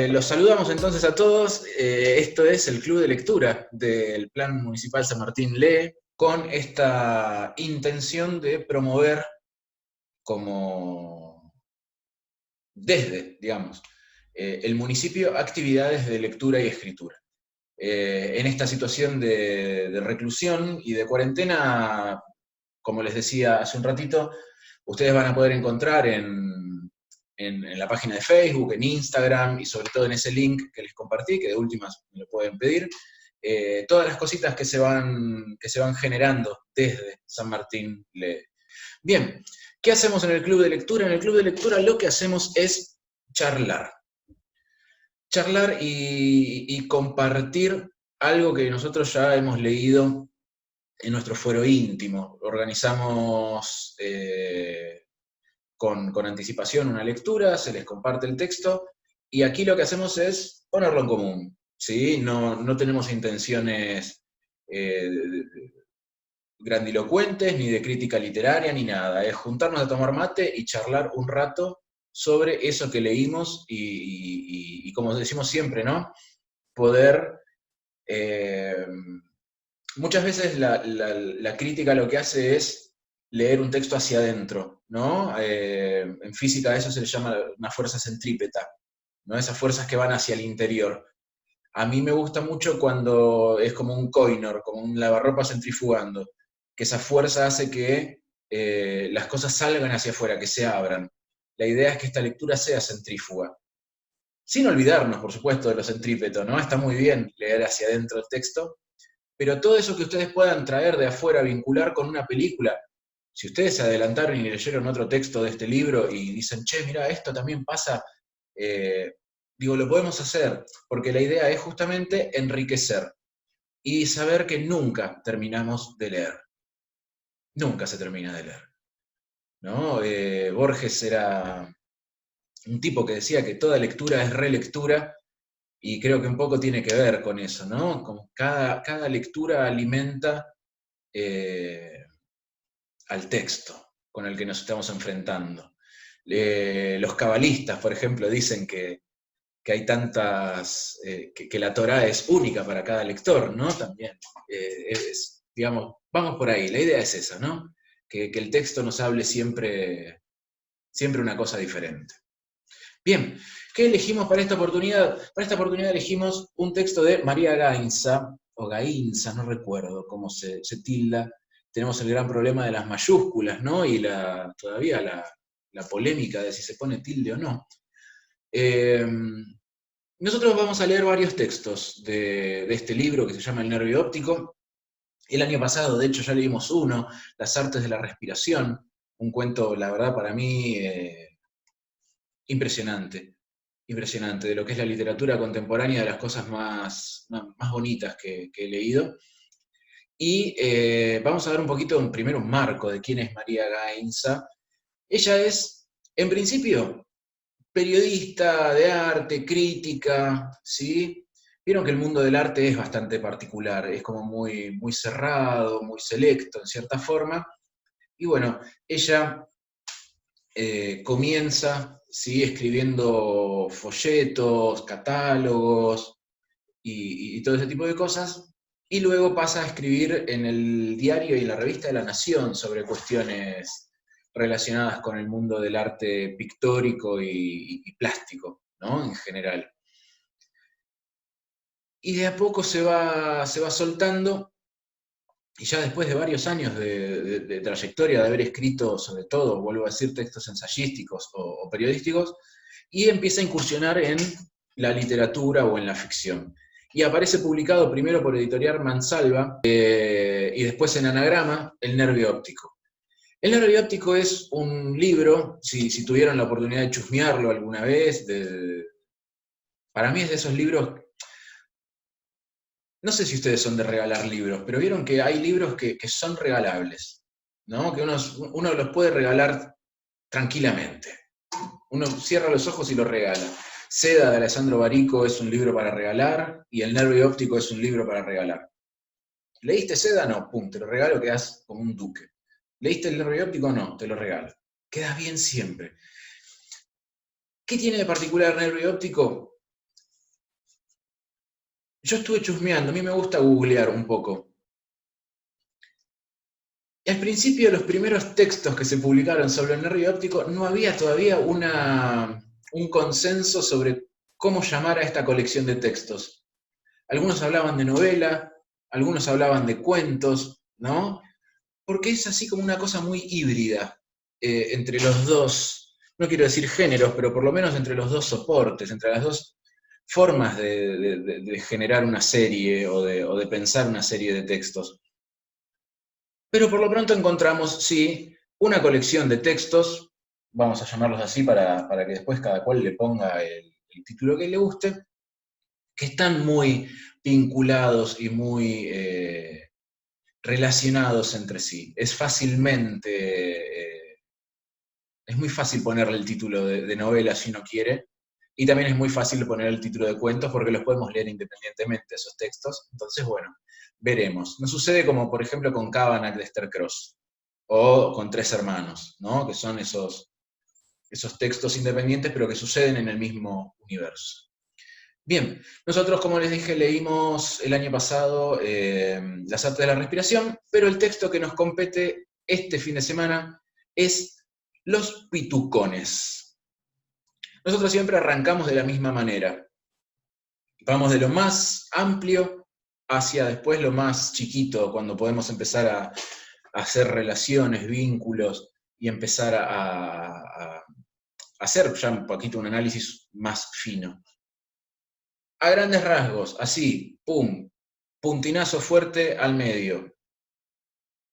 Los saludamos entonces a todos. Esto es el Club de Lectura del Plan Municipal San Martín Lee, con esta intención de promover como desde, digamos, el municipio actividades de lectura y escritura. En esta situación de reclusión y de cuarentena, como les decía hace un ratito, ustedes van a poder encontrar en la página de Facebook, en Instagram y sobre todo en ese link que les compartí, que de últimas me lo pueden pedir, todas las cositas que se van generando desde San Martín Lee. Bien, ¿qué hacemos en el Club de Lectura? En el Club de Lectura lo que hacemos es charlar. Charlar y compartir algo que nosotros ya hemos leído en nuestro fuero íntimo. Organizamos con anticipación una lectura, se les comparte el texto, y aquí lo que hacemos es ponerlo en común, ¿sí? No tenemos intenciones grandilocuentes, ni de crítica literaria, ni nada. Es juntarnos a tomar mate y charlar un rato sobre eso que leímos y como decimos siempre, ¿no? Poder... muchas veces la crítica lo que hace es leer un texto hacia adentro, ¿no? En física a eso se le llama una fuerza centrípeta, ¿no? Esas fuerzas que van hacia el interior. A mí me gusta mucho cuando es como un coinor, como un lavarropa centrifugando, que esa fuerza hace que las cosas salgan hacia afuera, que se abran. La idea es que esta lectura sea centrífuga. Sin olvidarnos, por supuesto, de lo centrípeto, ¿no? Está muy bien leer hacia adentro el texto, pero todo eso que ustedes puedan traer de afuera, vincular con una película, si ustedes se adelantaron y leyeron otro texto de este libro y dicen, che, mira, esto también pasa, digo, lo podemos hacer, porque la idea es justamente enriquecer y saber que nunca terminamos de leer. Nunca se termina de leer, ¿no? Borges era un tipo que decía que toda lectura es relectura, y creo que un poco tiene que ver con eso, ¿no? Como cada lectura alimenta al texto con el que nos estamos enfrentando. Los cabalistas, por ejemplo, dicen que hay tantas, que la Torá es única para cada lector, ¿no? También, digamos, vamos por ahí, la idea es esa, ¿no? Que el texto nos hable siempre una cosa diferente. Bien, ¿qué elegimos para esta oportunidad? Para esta oportunidad elegimos un texto de María Gainza, o Gainza, no recuerdo cómo se tilda. Tenemos el gran problema de las mayúsculas, ¿no? Y todavía la polémica de si se pone tilde o no. Nosotros vamos a leer varios textos de este libro que se llama El nervio óptico. El año pasado, de hecho, ya leímos uno, Las artes de la respiración, un cuento, la verdad, para mí impresionante, impresionante, de lo que es la literatura contemporánea, de las cosas más bonitas que he leído. Y vamos a ver un poquito, primero un marco de quién es María Gainza. Ella es, en principio, periodista de arte, crítica, ¿sí? Vieron que el mundo del arte es bastante particular, es como muy cerrado, muy selecto en cierta forma. Y bueno, ella comienza, ¿sí? Escribiendo folletos, catálogos y todo ese tipo de cosas, y luego pasa a escribir en el diario y en la revista de La Nación sobre cuestiones relacionadas con el mundo del arte pictórico y plástico, ¿no? En general. Y de a poco se va soltando, y ya después de varios años de trayectoria, de haber escrito sobre todo, vuelvo a decir, textos ensayísticos o periodísticos, y empieza a incursionar en la literatura o en la ficción. Y aparece publicado primero por Editorial Mansalva y después en Anagrama, El nervio óptico. El nervio óptico es un libro, si tuvieron la oportunidad de chusmearlo alguna vez, para mí es de esos libros. No sé si ustedes son de regalar libros, pero vieron que hay libros que son regalables, ¿no? Que uno los puede regalar tranquilamente. Uno cierra los ojos y los regala. Seda de Alessandro Barico es un libro para regalar y El nervio óptico es un libro para regalar. ¿Leíste Seda? No, pum, te lo regalo, quedás como un duque. ¿Leíste El nervio óptico? No, te lo regalo. Quedas bien siempre. ¿Qué tiene de particular El nervio óptico? yo estuve chusmeando, a mí me gusta googlear un poco. Y al principio, los primeros textos que se publicaron sobre el nervio óptico, no había todavía un consenso sobre cómo llamar a esta colección de textos. Algunos hablaban de novela, algunos hablaban de cuentos, ¿no? Porque es así como una cosa muy híbrida entre los dos, no quiero decir géneros, pero por lo menos entre los dos soportes, entre las dos formas de generar una serie o de pensar una serie de textos. Pero por lo pronto encontramos, sí, una colección de textos, vamos a llamarlos así para que después cada cual le ponga el título que le guste, que están muy vinculados y muy relacionados entre sí. Es muy fácil ponerle el título de novela si uno quiere, y también es muy fácil poner el título de cuentos porque los podemos leer independientemente esos textos. Entonces, bueno, veremos. Nos sucede como, por ejemplo, con Cavanagh de Esther Cross, o con Tres Hermanos, ¿no? Que son esos textos independientes, pero que suceden en el mismo universo. Bien, nosotros, como les dije, leímos el año pasado Las artes de la respiración, pero el texto que nos compete este fin de semana es Los pitucones. Nosotros siempre arrancamos de la misma manera. Vamos de lo más amplio hacia después lo más chiquito, cuando podemos empezar a hacer relaciones, vínculos y empezar a hacer ya un poquito un análisis más fino. A grandes rasgos, así, pum, puntinazo fuerte al medio.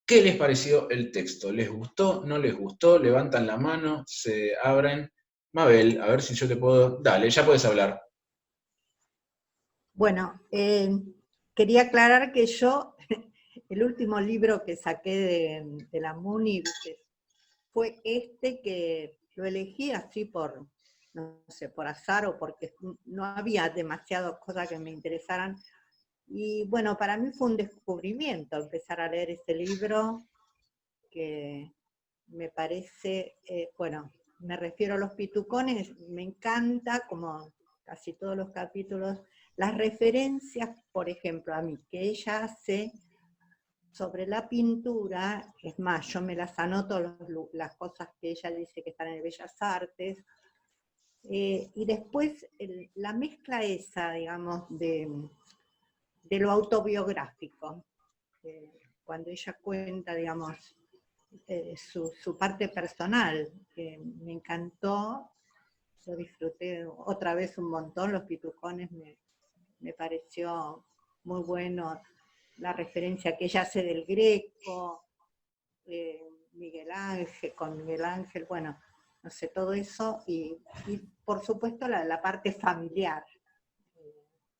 ¿Qué les pareció el texto? ¿Les gustó? ¿No les gustó? Levantan la mano, se abren. Mabel, a ver si yo te puedo... Dale, ya puedes hablar. Bueno, quería aclarar que yo, el último libro que saqué de la MUNI fue este, que lo elegí así por, no sé, por azar o porque no había demasiadas cosas que me interesaran. Y bueno, para mí fue un descubrimiento empezar a leer ese libro, que me parece, bueno, me refiero a Los pitucones, me encanta, como casi todos los capítulos, las referencias, por ejemplo, a mí, que ella hace sobre la pintura. Es más, yo me las anoto, las cosas que ella dice que están en Bellas Artes, y después la mezcla esa, digamos, de lo autobiográfico, cuando ella cuenta, digamos, su parte personal, que me encantó, lo disfruté otra vez un montón. Los pitucones me pareció muy bueno, la referencia que ella hace del Greco, Miguel Ángel, con Miguel Ángel, bueno, no sé, todo eso, y por supuesto la parte familiar,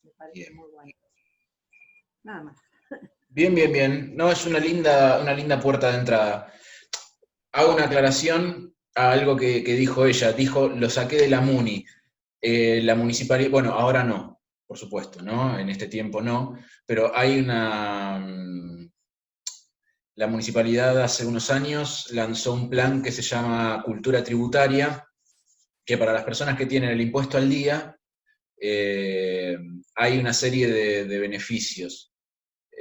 me parece Bien. muy bueno. Nada más. Bien, bien, bien. No, es una linda puerta de entrada. Hago una aclaración a algo que dijo ella. Dijo, lo saqué de la MUNI. La municipalidad, bueno, ahora no, por supuesto, ¿no? En este tiempo no, pero hay la municipalidad hace unos años lanzó un plan que se llama Cultura Tributaria, que para las personas que tienen el impuesto al día, hay una serie de beneficios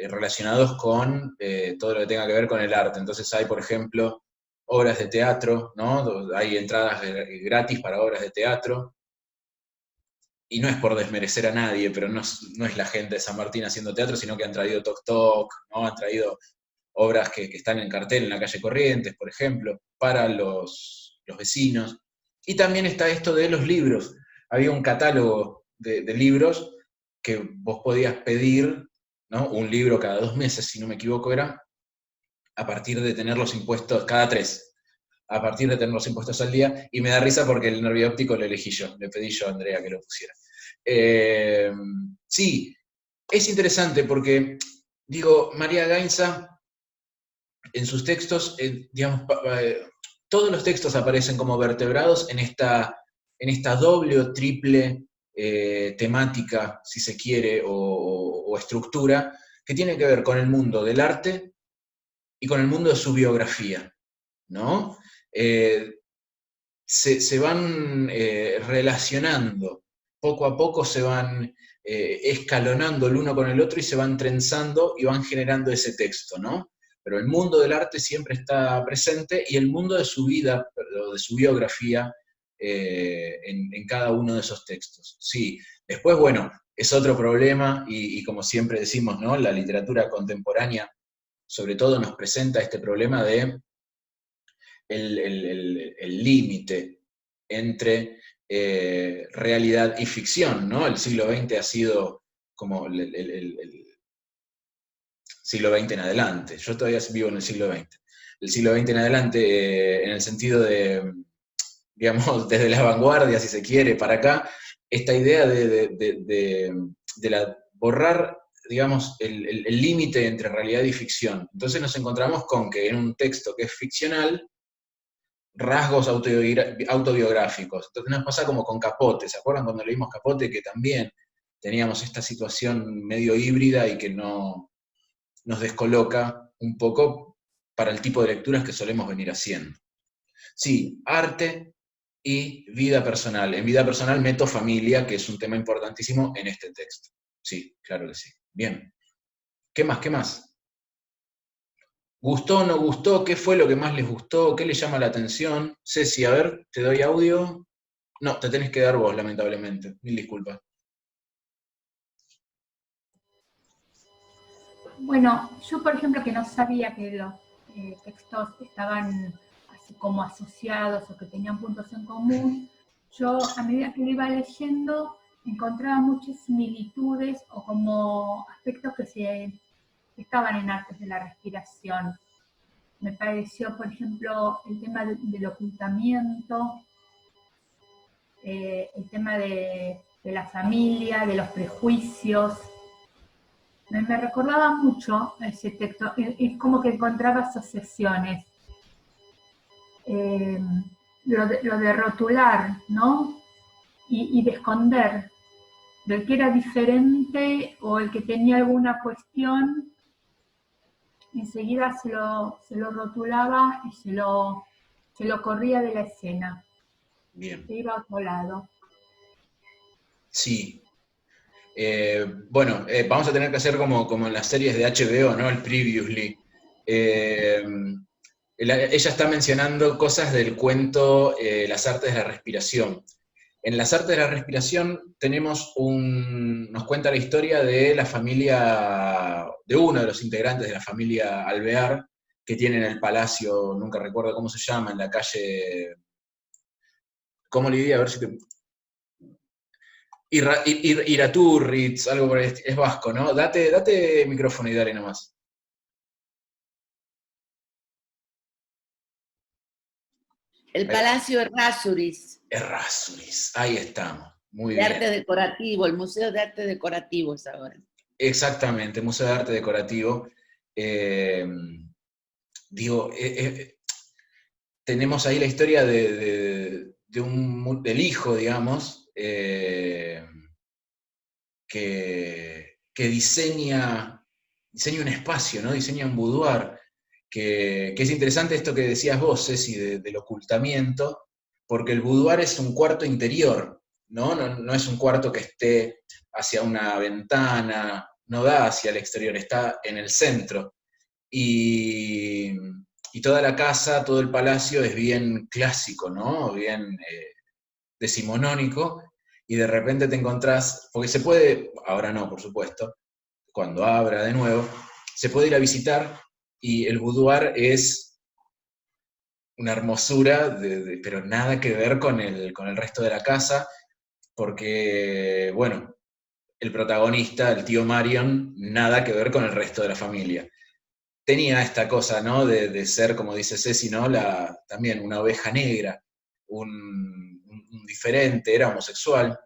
relacionados con todo lo que tenga que ver con el arte. Entonces hay, por ejemplo, obras de teatro, ¿no? Hay entradas gratis para obras de teatro, y no es por desmerecer a nadie, pero no es la gente de San Martín haciendo teatro, sino que han traído Toc Toc, ¿no? Han traído obras que están en cartel en la calle Corrientes, por ejemplo, para los vecinos. Y también está esto de los libros. Había un catálogo de libros que vos podías pedir, ¿no? Un libro cada 2 meses, si no me equivoco era, a partir de tener los impuestos, cada 3, a partir de tener los impuestos al día, y me da risa porque el nervio óptico lo elegí yo, le pedí yo a Andrea que lo pusiera. Sí, es interesante porque, digo, María Gainza, en sus textos, digamos, todos los textos aparecen como vertebrados en esta doble o triple temática, si se quiere, o estructura, que tiene que ver con el mundo del arte y con el mundo de su biografía, ¿no? Se van relacionando, poco a poco se van escalonando el uno con el otro y se van trenzando y van generando ese texto, ¿no? Pero el mundo del arte siempre está presente y el mundo de su vida, o de su biografía, en cada uno de esos textos. Sí, después, bueno, es otro problema y como siempre decimos, ¿no? La literatura contemporánea sobre todo nos presenta este problema de el límite entre realidad y ficción, ¿no? El siglo XX ha sido como el siglo XX en adelante. Yo todavía vivo en el siglo XX. El siglo XX en adelante, en el sentido de, digamos, desde la vanguardia, si se quiere, para acá, esta idea de borrar, digamos, el límite entre realidad y ficción. Entonces nos encontramos con que en un texto que es ficcional, rasgos autobiográficos. Entonces nos pasa como con Capote, ¿se acuerdan cuando leímos Capote? Que también teníamos esta situación medio híbrida y que no, nos descoloca un poco para el tipo de lecturas que solemos venir haciendo. Sí, arte y vida personal. En vida personal meto familia, que es un tema importantísimo en este texto. Sí, claro que sí. Bien. ¿Qué más? ¿Qué más? ¿Gustó o no gustó? ¿Qué fue lo que más les gustó? ¿Qué les llama la atención? Ceci, a ver, te doy audio. No, te tenés que dar vos, lamentablemente. Mil disculpas. Bueno, yo por ejemplo que no sabía que los textos estaban así como asociados o que tenían puntos en común, yo a medida que lo iba leyendo encontraba muchas similitudes o como aspectos que estaban en Artes de la Respiración. Me pareció, por ejemplo, el tema del ocultamiento, el tema de la familia, de los prejuicios. Me recordaba mucho ese texto, es como que encontraba asociaciones. Lo de rotular, ¿no? Y de esconder, del que era diferente o el que tenía alguna cuestión, enseguida se lo rotulaba y se lo corría de la escena. Bien. Se iba a otro lado. Sí. Bueno, vamos a tener que hacer como en las series de HBO, ¿no? El Previously. Ella está mencionando cosas del cuento Las artes de la respiración. En Las artes de la respiración nos cuenta la historia de la familia, de uno de los integrantes de la familia Alvear, que tienen el palacio, nunca recuerdo cómo se llama, en la calle. ¿Cómo le diría? A ver si te. Iraturritz, algo por el estilo. Es vasco, ¿no? Date micrófono y dale nomás. El Palacio Errázuriz. Errázuriz, ahí estamos. Muy de bien. arte decorativo, el Museo de Arte Decorativo es ahora. Exactamente, Museo de Arte Decorativo. Digo, tenemos ahí la historia del hijo, digamos, que diseña un espacio, ¿no? Diseña un boudoir, que es interesante esto que decías vos, Ceci, del ocultamiento, porque el boudoir es un cuarto interior, ¿no? No es un cuarto que esté hacia una ventana, no da hacia el exterior, está en el centro. Y toda la casa, todo el palacio es bien clásico, ¿no? Bien decimonónico, y de repente te encontrás, porque se puede, ahora no, por supuesto, cuando abra de nuevo, se puede ir a visitar y el boudoir es una hermosura, pero nada que ver con el resto de la casa, porque, bueno, el protagonista, el tío Marion, nada que ver con el resto de la familia. Tenía esta cosa, ¿no? De ser, como dice Ceci, ¿no? También una oveja negra, un diferente, era homosexual,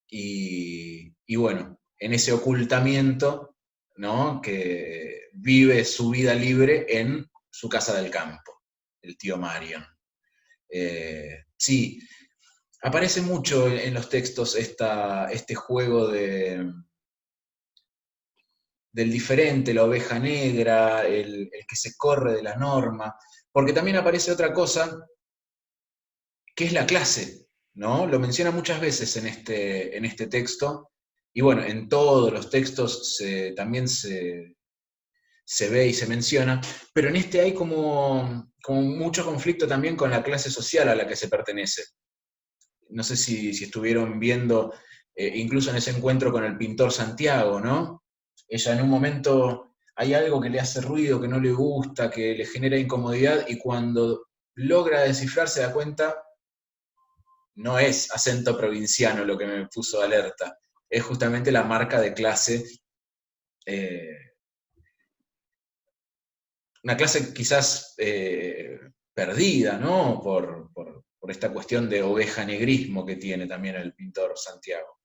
y bueno, en ese ocultamiento, ¿no? Que vive su vida libre en su casa del campo, el tío Marion. Sí, aparece mucho en los textos este juego del diferente, la oveja negra, el que se corre de la norma, porque también aparece otra cosa, que es la clase, ¿no? Lo menciona muchas veces en este texto, Y bueno, en todos los textos también se ve y se menciona, pero en este hay como mucho conflicto también con la clase social a la que se pertenece. No sé si estuvieron viendo, incluso en ese encuentro con el pintor Santiago, ¿no? Ella en un momento hay algo que le hace ruido, que no le gusta, que le genera incomodidad, y cuando logra descifrar se da cuenta, no es acento provinciano lo que me puso alerta, es justamente la marca de clase, una clase quizás perdida, ¿no? Por esta cuestión de oveja negrismo que tiene también el pintor Santiago.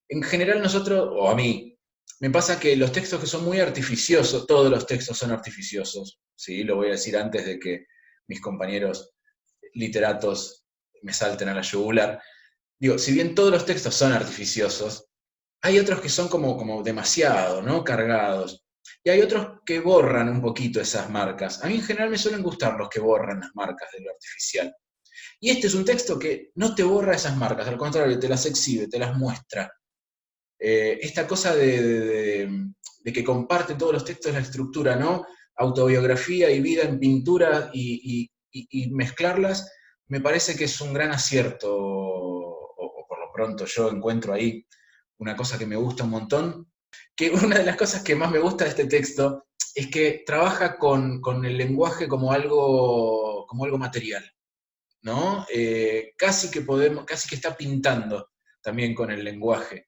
En general nosotros, o a mí, me pasa que los textos que son muy artificiosos, todos los textos son artificiosos, ¿sí? Lo voy a decir antes de que mis compañeros literatos me salten a la yugular. Digo, si bien todos los textos son artificiosos, hay otros que son como demasiado, ¿no? Cargados. Y hay otros que borran un poquito esas marcas. A mí en general me suelen gustar los que borran las marcas de lo artificial. Y este es un texto que no te borra esas marcas, al contrario, te las exhibe, te las muestra. Esta cosa de que comparten todos los textos la estructura, ¿no? Autobiografía y vida en pintura y mezclarlas, me parece que es un gran acierto, o por lo pronto yo encuentro ahí una cosa que me gusta un montón, que una de las cosas que más me gusta de este texto es que trabaja con el lenguaje como algo material, ¿no? Casi que está pintando también con el lenguaje.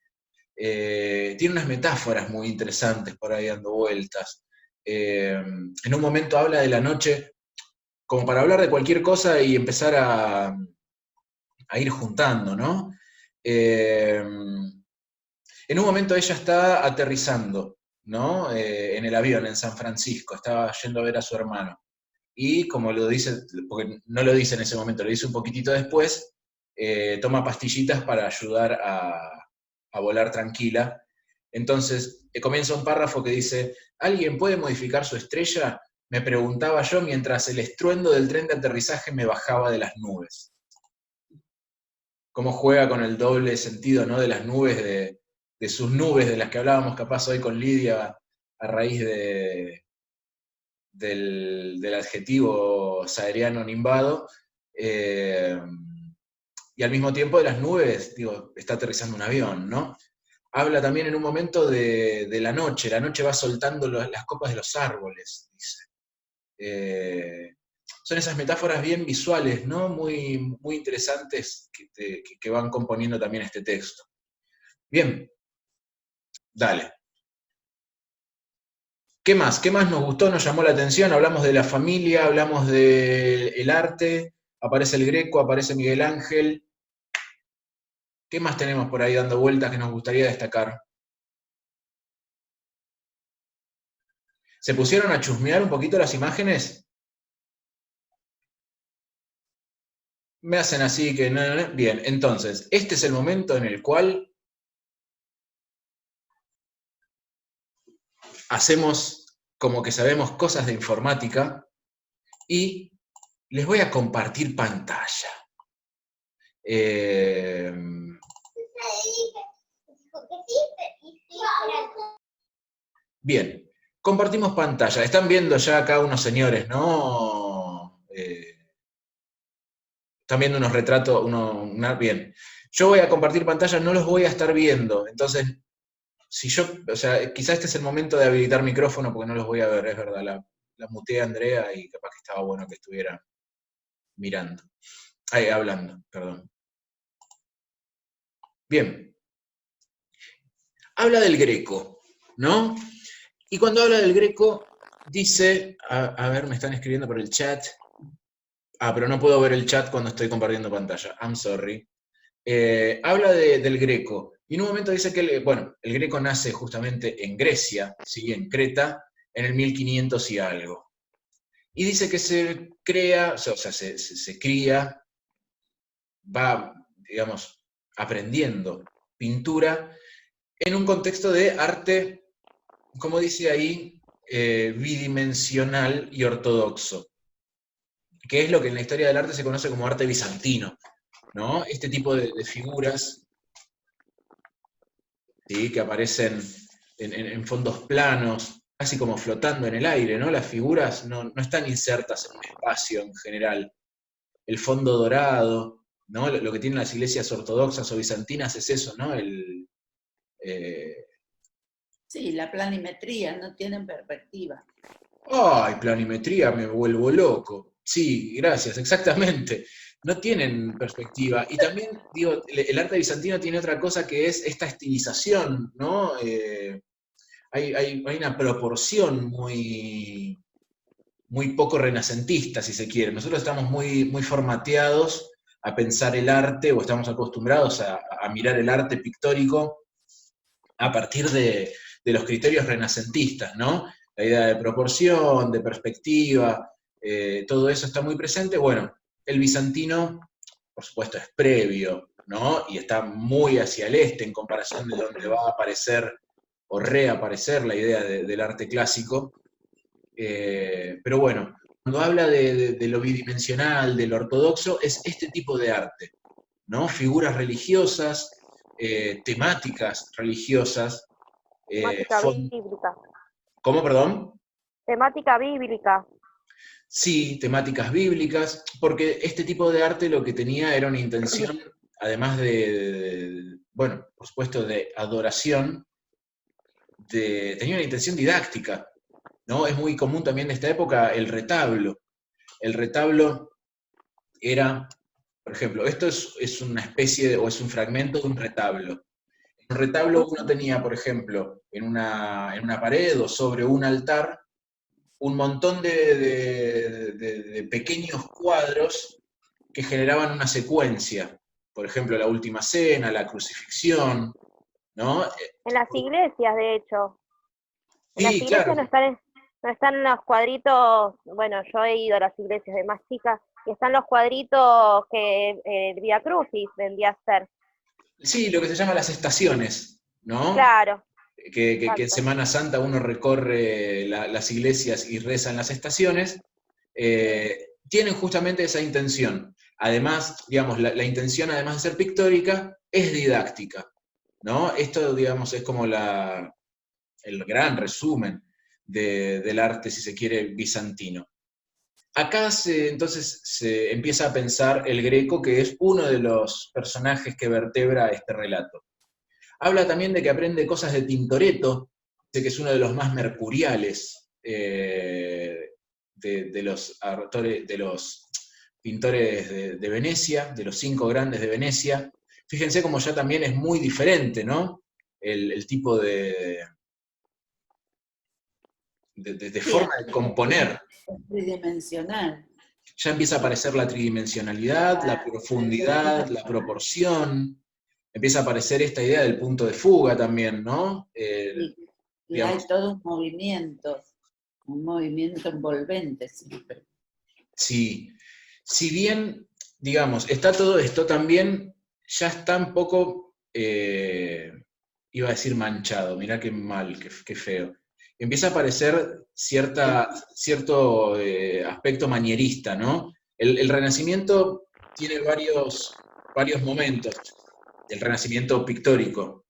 Tiene unas metáforas muy interesantes por ahí dando vueltas. En un momento habla de la noche como para hablar de cualquier cosa y empezar a ir juntando, ¿no? En un momento ella está aterrizando, ¿no? En el avión en San Francisco, estaba yendo a ver a su hermano. Y como lo dice, porque no lo dice en ese momento, lo dice un poquitito después, toma pastillitas para ayudar a volar tranquila. Entonces, comienza un párrafo que dice, ¿alguien puede modificar su estrella? Me preguntaba yo mientras el estruendo del tren de aterrizaje me bajaba de las nubes. Cómo juega con el doble sentido, ¿no? De las nubes, de sus nubes, de las que hablábamos capaz hoy con Lidia, a raíz del adjetivo saeriano nimbado, y al mismo tiempo de las nubes, digo, está aterrizando un avión, ¿no? Habla también en un momento de la noche va soltando las copas de los árboles, dice. Son esas metáforas bien visuales, ¿no? Muy, muy interesantes que van componiendo también este texto. Bien, dale. ¿Qué más? ¿Qué más nos gustó, nos llamó la atención? Hablamos de la familia, hablamos del arte, aparece el Greco, aparece Miguel Ángel. ¿Qué más tenemos por ahí dando vueltas que nos gustaría destacar? ¿Se pusieron a chusmear un poquito las imágenes? Me hacen así que no. Bien, entonces, este es el momento en el cual hacemos como que sabemos cosas de informática y les voy a compartir pantalla. Bien, compartimos pantalla. Están viendo ya acá unos señores, ¿no? Están viendo unos retratos, bien. Yo voy a compartir pantalla, no los voy a estar viendo, entonces, si yo, o sea, quizás este es el momento de habilitar micrófono porque no los voy a ver, es verdad, la muteé a Andrea y capaz que estaba bueno que estuviera mirando. Hablando, perdón. Bien. Habla del Greco, ¿no? Y cuando habla del Greco, dice, a ver, me están escribiendo por el chat. Pero no puedo ver el chat cuando estoy compartiendo pantalla. I'm sorry. Habla del Greco. Y en un momento dice que, el Greco nace justamente en Grecia, ¿sí? En Creta, en el 1500 y algo. Y dice que se crea, o sea, se cría, va, digamos, aprendiendo pintura en un contexto de arte, como dice ahí, bidimensional y ortodoxo, que es lo que en la historia del arte se conoce como arte bizantino, ¿no? Este tipo de figuras ¿sí? Que aparecen en fondos planos, casi como flotando en el aire, ¿no? Las figuras no están insertas en un espacio en general. El fondo dorado, ¿no? Lo que tienen las iglesias ortodoxas o bizantinas es eso, ¿no? Eh, Sí, la planimetría, no tienen perspectiva. ¡Ay, planimetría, me vuelvo loco! Sí, gracias, exactamente. No tienen perspectiva. Y también, digo, el arte bizantino tiene otra cosa que es esta estilización, ¿no? Hay una proporción muy poco renacentista, si se quiere. Nosotros estamos muy formateados a pensar el arte, o estamos acostumbrados a mirar el arte pictórico a partir de los criterios renacentistas, ¿no? La idea de proporción, de perspectiva, todo eso está muy presente. Bueno, el bizantino, por supuesto, es previo, ¿no? Y está muy hacia el este en comparación de donde va a aparecer o reaparecer la idea del arte clásico. Pero bueno, cuando habla de lo bidimensional, de lo ortodoxo, es este tipo de arte, ¿no? Figuras religiosas, temáticas religiosas. Temática bíblica. ¿Cómo, perdón? Temática bíblica. Sí, temáticas bíblicas, porque este tipo de arte lo que tenía era una intención, además bueno, por supuesto, de adoración, tenía una intención didáctica, ¿no? Es muy común también de esta época el retablo. El retablo era, por ejemplo, esto es una especie o es un fragmento de un retablo. En un retablo uno tenía, por ejemplo, en una pared o sobre un altar, un montón de pequeños cuadros que generaban una secuencia. Por ejemplo, la Última Cena, la crucifixión, ¿no? En las iglesias, de hecho. En las Sí, iglesias claro. no están los cuadritos, bueno, yo he ido a las iglesias de más chicas, y están los cuadritos que el Vía Crucis vendría a ser. Sí, lo que se llama las estaciones, ¿no? Claro, Que en exacto. Semana Santa uno recorre las iglesias y reza en las estaciones, tienen justamente esa intención. Además, digamos, la intención, además de ser pictórica, es didáctica, ¿no? Esto, digamos, es como el gran resumen del arte, si se quiere, bizantino. Acá entonces se empieza a pensar el Greco, que es uno de los personajes que vertebra este relato. Habla también de que aprende cosas de Tintoretto, que es uno de los más mercuriales de los pintores de Venecia, de los 5 grandes de Venecia. Fíjense como ya también es muy diferente, ¿no? El tipo de Sí, forma de componer. es tridimensional. Ya empieza a aparecer la tridimensionalidad, la profundidad, la proporción, empieza a aparecer esta idea del punto de fuga también, ¿no? Y hay Digamos, todo un movimiento envolvente siempre. sí, si bien, digamos, está todo esto, también ya está un poco, iba a decir manchado, mirá qué mal, qué feo. Empieza a aparecer cierto aspecto manierista, ¿no? El Renacimiento tiene varios momentos, el Renacimiento pictórico.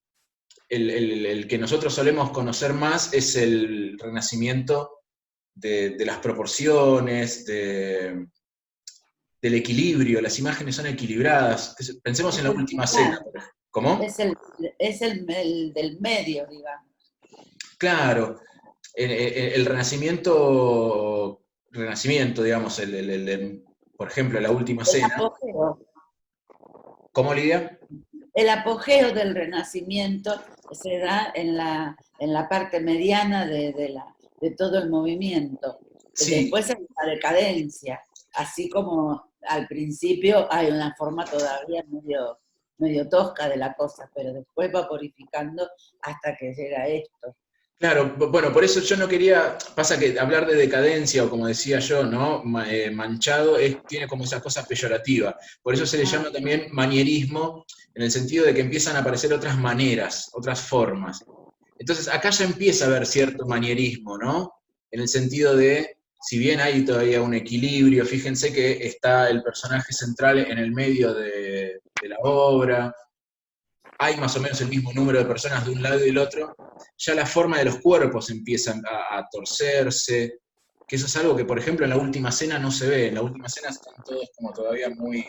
El que nosotros solemos conocer más es el Renacimiento de las proporciones, del equilibrio, las imágenes son equilibradas. Pensemos en la Última Cena. ¿Cómo? Es el del medio, digamos. Claro, el renacimiento, digamos, por ejemplo, la Última El Cena. apogeo. ¿Cómo, Lidia? El apogeo del Renacimiento se da en la parte mediana de todo el movimiento. Sí, Después es la decadencia, así como al principio hay una forma todavía medio tosca de la cosa, pero después va purificando hasta que llega esto. claro, bueno, por eso yo no quería, pasa que hablar de decadencia, o como decía yo, ¿no? Manchado, tiene como esa cosa peyorativa. Por eso se le llama también manierismo, en el sentido de que empiezan a aparecer otras maneras, otras formas. Entonces acá ya empieza a haber cierto manierismo, ¿no? En el sentido de, si bien hay todavía un equilibrio, fíjense que está el personaje central en el medio de la obra, hay más o menos el mismo número de personas de un lado y del otro, ya la forma de los cuerpos empieza a torcerse, que eso es algo que, por ejemplo, en la Última Cena no se ve. En la Última Cena están todos como todavía muy,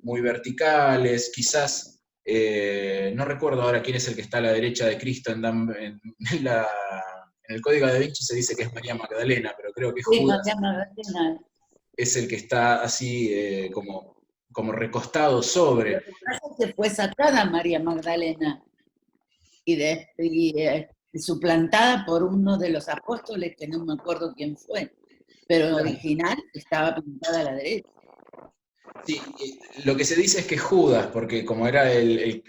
muy verticales, quizás, no recuerdo ahora quién es el que está a la derecha de Cristo en el Código de Da Vinci se dice que es María Magdalena, pero creo que Sí, Judas María Magdalena. es el que está así como recostado sobre. Lo que pasa es que fue sacada María Magdalena y suplantada por uno de los apóstoles, que no me acuerdo quién fue, pero original estaba pintada a la derecha. Sí, lo que se dice es que Judas, porque como era el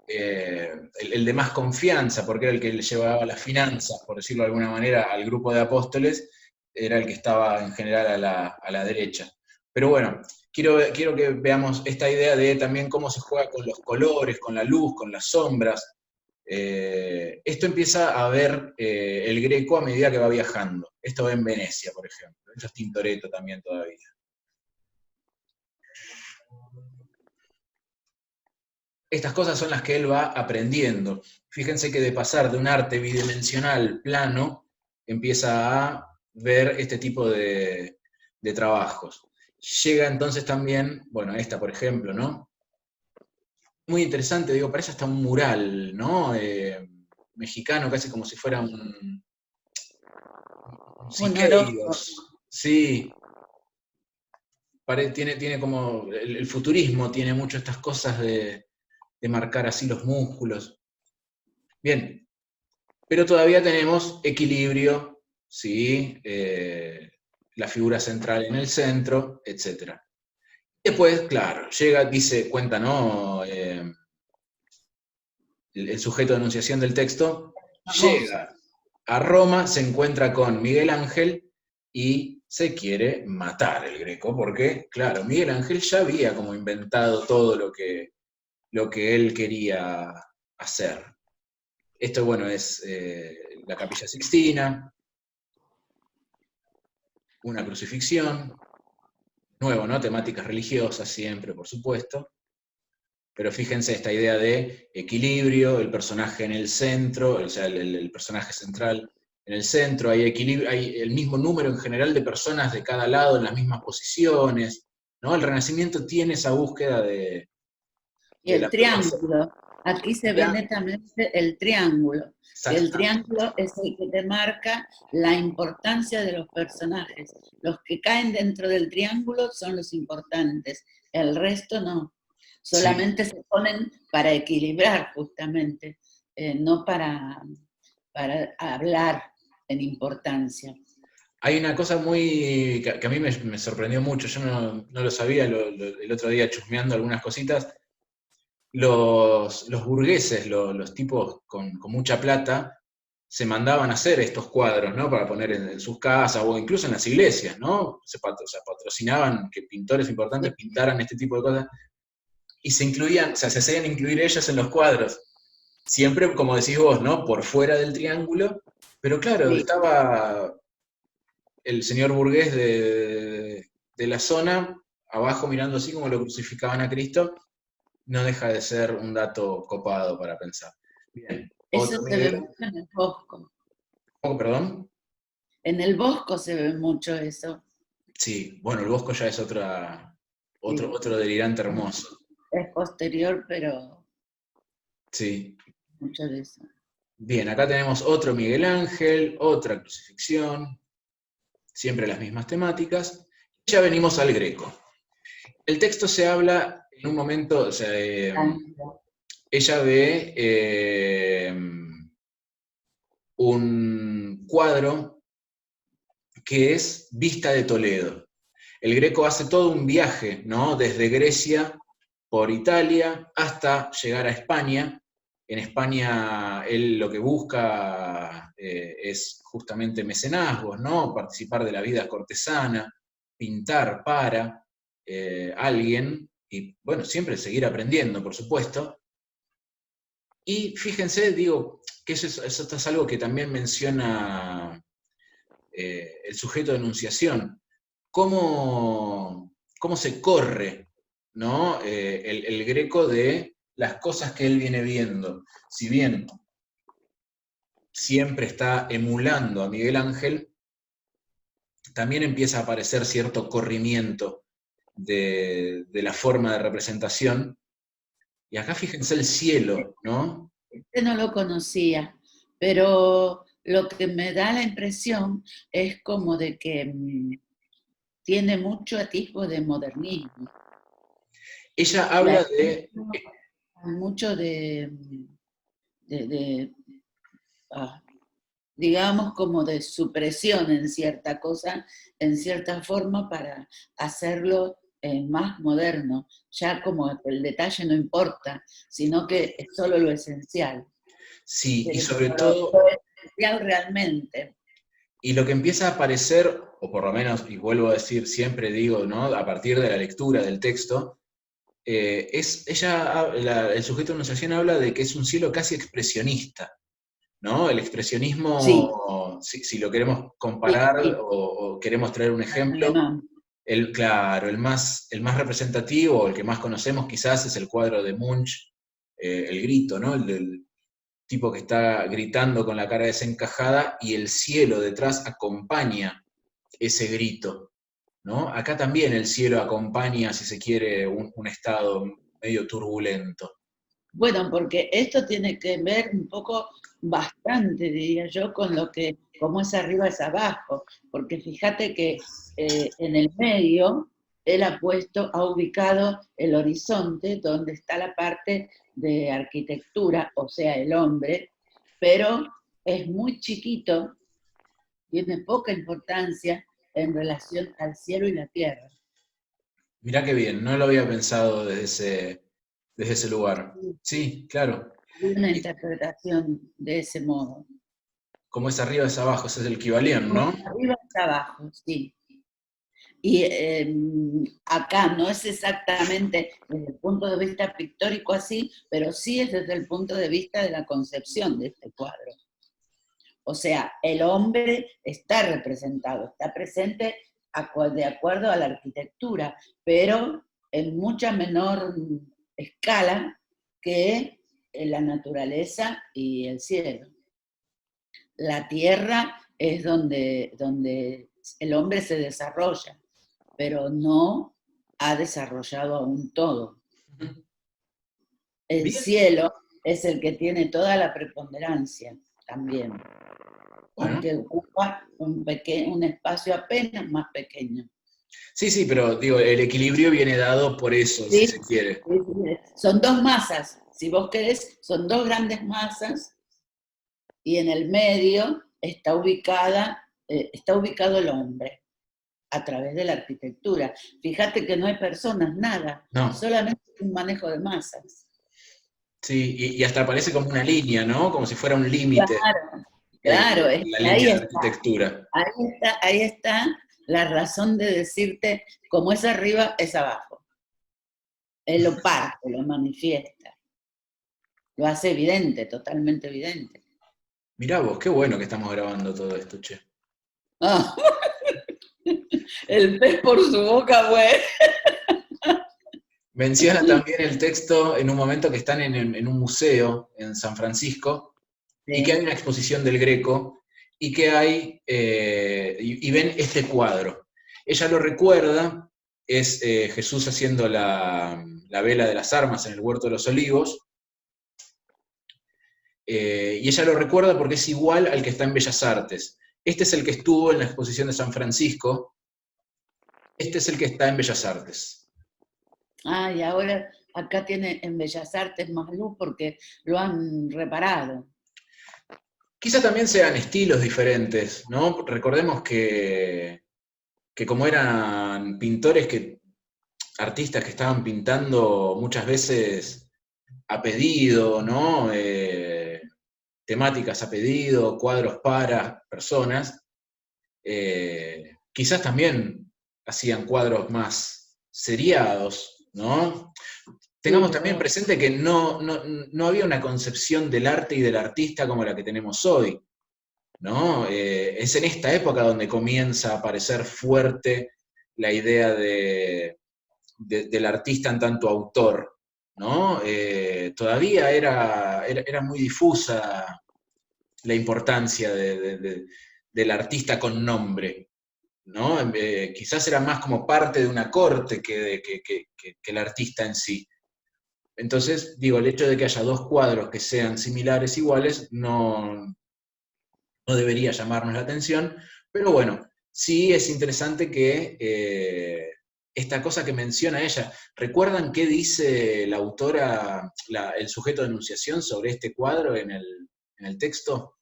de más confianza, porque era el que le llevaba las finanzas, por decirlo de alguna manera, al grupo de apóstoles, era el que estaba en general a la derecha. Pero bueno, quiero que veamos esta idea de también cómo se juega con los colores, con la luz, con las sombras. Esto empieza a ver el Greco a medida que va viajando. Esto va en Venecia, por ejemplo. Esto es Tintoretto también todavía. Estas cosas son las que él va aprendiendo. Fíjense que de pasar de un arte bidimensional plano, empieza a ver este tipo de trabajos. Llega entonces también, bueno, esta por ejemplo, ¿no? Muy interesante, digo, parece hasta un mural, ¿no? Mexicano, casi como si fuera un Siqueiros. Sí. Tiene como, el futurismo tiene mucho estas cosas de marcar así los músculos. Bien, pero todavía tenemos equilibrio, ¿sí? La figura central en el centro, etc. Después, claro, cuenta, ¿no? El sujeto de enunciación del texto, llega a Roma, se encuentra con Miguel Ángel y se quiere matar el Greco, porque, claro, Miguel Ángel ya había como inventado todo lo que él quería hacer. Esto, bueno, es la Capilla Sixtina, una crucifixión, nuevo, ¿no? Temáticas religiosas siempre, por supuesto, pero fíjense esta idea de equilibrio, el personaje en el centro, o sea, el personaje central en el centro, hay equilibrio, hay el mismo número en general de personas de cada lado en las mismas posiciones, ¿no? El Renacimiento tiene esa búsqueda de Y el la triángulo, aquí se ve netamente el triángulo. El triángulo es el que te marca la importancia de los personajes. Los que caen dentro del triángulo son los importantes, el resto no. Solamente se ponen para equilibrar justamente, no para hablar en importancia. Hay una cosa que a mí me sorprendió mucho, yo no lo sabía el otro día chusmeando algunas cositas. Los burgueses, los tipos con mucha plata, se mandaban a hacer estos cuadros, ¿no? Para poner en sus casas o incluso en las iglesias, ¿no? O sea, patrocinaban que pintores importantes pintaran este tipo de cosas y se hacían incluir ellos en los cuadros. Siempre, como decís vos, ¿no? Por fuera del triángulo, pero claro, Sí. estaba el señor burgués de la zona, abajo mirando así como lo crucificaban a Cristo, no deja de ser un dato copado para pensar. Bien. Eso se ve mucho en el Bosco. ¿Cómo, perdón? En el Bosco se ve mucho eso. Sí, bueno, el Bosco ya es otro delirante hermoso. Es posterior, pero Sí. mucho de eso. Bien, acá tenemos otro Miguel Ángel, otra crucifixión, siempre las mismas temáticas. Ya venimos al Greco. El texto se habla en un momento, o sea, ella ve un cuadro que es Vista de Toledo. El Greco hace todo un viaje, ¿no? Desde Grecia por Italia hasta llegar a España. En España él lo que busca es justamente mecenazgos, ¿no? Participar de la vida cortesana, pintar para alguien, y bueno, siempre seguir aprendiendo, por supuesto. Y fíjense, digo, que eso es algo que también menciona el sujeto de enunciación. ¿Cómo se corre, ¿no? El Greco de las cosas que él viene viendo. Si bien siempre está emulando a Miguel Ángel, también empieza a aparecer cierto corrimiento de la forma de representación. Y acá fíjense el cielo, ¿no? Este no lo conocía, pero lo que me da la impresión es como de que tiene mucho atisbo de modernismo. Ella habla de... Mucho digamos, como de supresión en cierta cosa, en cierta forma, para hacerlo más moderno. Ya como el detalle no importa, sino que es solo lo esencial. Sí, y Pero sobre lo todo... esencial realmente. Y lo que empieza a aparecer, o por lo menos, y vuelvo a decir, siempre digo, ¿no? A partir de la lectura del texto, el sujeto de enunciación habla de que es un cielo casi expresionista, ¿no? El expresionismo, Sí. si lo queremos comparar Sí. o queremos traer un ejemplo, claro, el más representativo, el que más conocemos quizás es el cuadro de Munch, El Grito, ¿no? El del tipo que está gritando con la cara desencajada y el cielo detrás acompaña ese grito, ¿no? Acá también el cielo acompaña, si se quiere, un estado medio turbulento. Bueno, porque esto tiene que ver un poco, bastante, diría yo, con lo que, como es arriba es abajo, porque fíjate que en el medio él ha ubicado el horizonte donde está la parte de arquitectura, o sea, el hombre, pero es muy chiquito, tiene poca importancia en relación al cielo y la tierra. Mirá qué bien, no lo había pensado desde ese lugar. Sí, claro. Hay una interpretación de ese modo. Como es arriba es abajo, ese es el Kybalión, ¿no? Arriba es abajo, sí. Y acá no es exactamente desde el punto de vista pictórico así, pero sí es desde el punto de vista de la concepción de este cuadro. O sea, el hombre está representado, está presente de acuerdo a la arquitectura, pero en mucha menor escala que la naturaleza y el cielo. La tierra es donde el hombre se desarrolla, pero no ha desarrollado aún todo. El cielo es el que tiene toda la preponderancia también, aunque ocupa un espacio apenas más pequeño. Sí, pero digo, el equilibrio viene dado por eso, ¿Sí? Si se quiere. Son dos masas, si vos querés, son dos grandes masas, y en el medio está ubicado el hombre a través de la arquitectura. Fíjate que no hay personas, nada, No. solamente un manejo de masas. Sí, y hasta parece como una línea, ¿no? Como si fuera un límite. Claro, la línea de arquitectura. Ahí está la razón de decirte, como es arriba, es abajo. Él lo parte, lo manifiesta. Lo hace evidente, totalmente evidente. Mirá vos, qué bueno que estamos grabando todo esto, che. Ah. El pez por su boca, güey. Menciona también el texto en un momento que están en un museo en San Francisco, sí, y que hay una exposición del Greco, y que hay, y ven este cuadro. Ella lo recuerda, es Jesús haciendo la vela de las armas en el Huerto de los Olivos, y ella lo recuerda porque es igual al que está en Bellas Artes. Este es el que estuvo en la exposición de San Francisco, este es el que está en Bellas Artes. Ah, y ahora acá tiene en Bellas Artes más luz porque lo han reparado. Quizá también sean estilos diferentes, ¿no? Recordemos que como eran pintores, artistas que estaban pintando muchas veces a pedido, ¿no? Temáticas a pedido, cuadros para personas, quizás también hacían cuadros más seriados, ¿no? Tengamos también presente que no había una concepción del arte y del artista como la que tenemos hoy, ¿no? Es en esta época donde comienza a aparecer fuerte la idea de del artista en tanto autor, ¿no? Todavía era muy difusa la importancia del artista con nombre, ¿no? Quizás era más como parte de una corte que el artista en sí. Entonces, digo, el hecho de que haya dos cuadros que sean similares, iguales, no debería llamarnos la atención, pero bueno, sí es interesante que esta cosa que menciona ella, ¿recuerdan qué dice la autora, el sujeto de enunciación sobre este cuadro en el texto?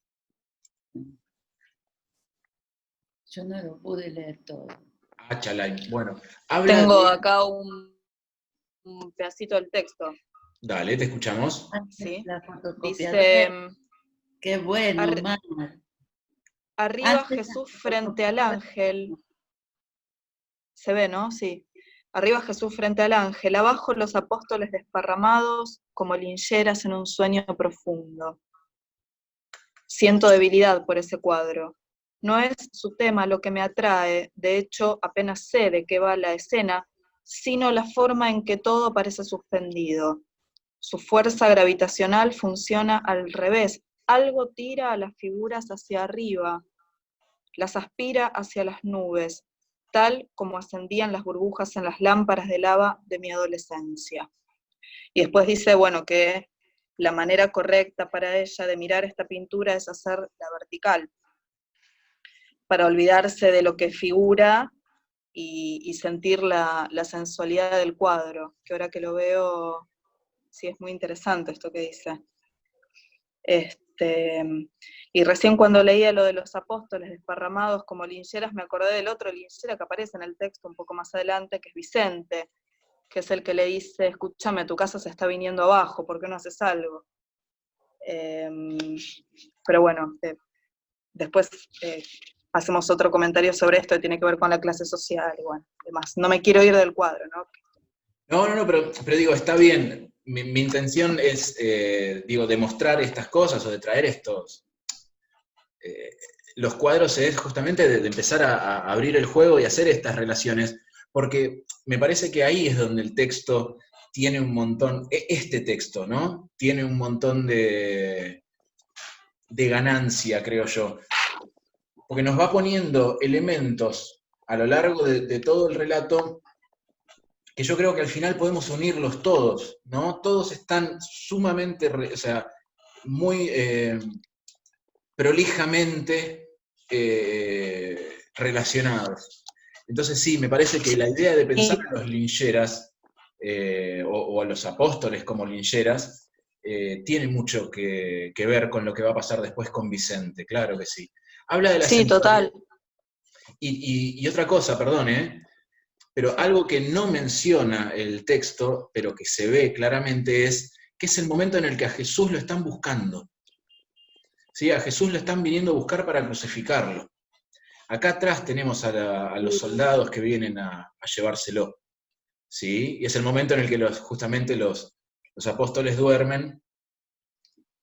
Yo no lo pude leer todo. Ah, chalay. Bueno, habla Tengo de... acá un pedacito del texto. Dale, te escuchamos. ¿Sí? La fotocopia. Dice, Qué bueno, Mar. arriba Antes Jesús la frente al fotocopia. ángel. Se ve, ¿no? Sí. Arriba Jesús frente al ángel, abajo los apóstoles desparramados como lincheras en un sueño profundo. Siento debilidad por ese cuadro. No es su tema lo que me atrae, de hecho apenas sé de qué va la escena, sino la forma en que todo parece suspendido. Su fuerza gravitacional funciona al revés, algo tira a las figuras hacia arriba, las aspira hacia las nubes, tal como ascendían las burbujas en las lámparas de lava de mi adolescencia. Y después dice, bueno, que la manera correcta para ella de mirar esta pintura es hacerla vertical, para olvidarse de lo que figura y sentir la sensualidad del cuadro, que ahora que lo veo, sí es muy interesante esto que dice. Y recién cuando leía lo de los apóstoles desparramados como lincheras, me acordé del otro linchera que aparece en el texto un poco más adelante, que es Vicente, que es el que le dice, escúchame, tu casa se está viniendo abajo, ¿por qué no haces algo? Pero bueno, después hacemos otro comentario sobre esto que tiene que ver con la clase social y bueno, demás. No me quiero ir del cuadro, ¿no? No, pero digo, está bien. Mi intención es, digo, demostrar estas cosas o de traer estos... los cuadros es justamente de empezar a abrir el juego y hacer estas relaciones, porque me parece que ahí es donde el texto tiene un montón, este texto, ¿no? Tiene un montón de ganancia, creo yo. Porque nos va poniendo elementos a lo largo de todo el relato que yo creo que al final podemos unirlos todos, ¿no? Todos están sumamente, o sea, muy prolijamente relacionados. Entonces sí, me parece que la idea de pensar a los lincheras, o a los apóstoles como lincheras, tiene mucho que ver con lo que va a pasar después con Vicente, claro que sí. Habla de la Sí, total. Y otra cosa, perdón, pero algo que no menciona el texto, pero que se ve claramente, es que es el momento en el que a Jesús lo están buscando. ¿Sí? A Jesús lo están viniendo a buscar para crucificarlo. Acá atrás tenemos a los soldados que vienen a llevárselo. ¿Sí? Y es el momento en el que justamente los apóstoles duermen,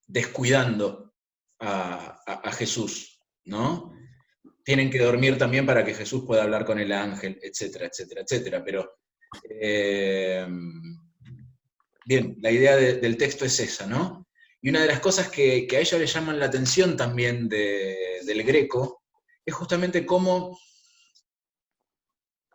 descuidando a Jesús, ¿no? Tienen que dormir también para que Jesús pueda hablar con el ángel, etcétera, etcétera, etcétera. Pero, bien, la idea del texto es esa, ¿no? Y una de las cosas que a ella le llaman la atención también del Greco es justamente cómo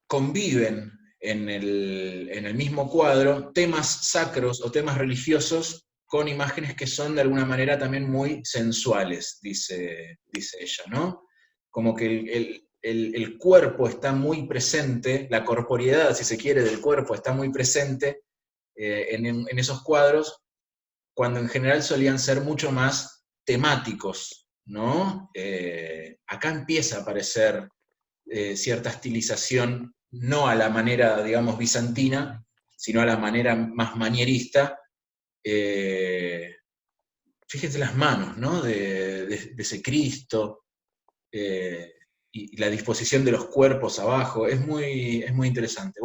conviven en el mismo cuadro temas sacros o temas religiosos con imágenes que son de alguna manera también muy sensuales, dice ella, ¿no? Como que el cuerpo está muy presente, la corporeidad, si se quiere, del cuerpo está muy presente en esos cuadros, cuando en general solían ser mucho más temáticos, ¿no? Acá empieza a aparecer cierta estilización, no a la manera, digamos, bizantina, sino a la manera más manierista. Fíjense las manos, ¿no? De ese Cristo, y la disposición de los cuerpos abajo, es muy interesante.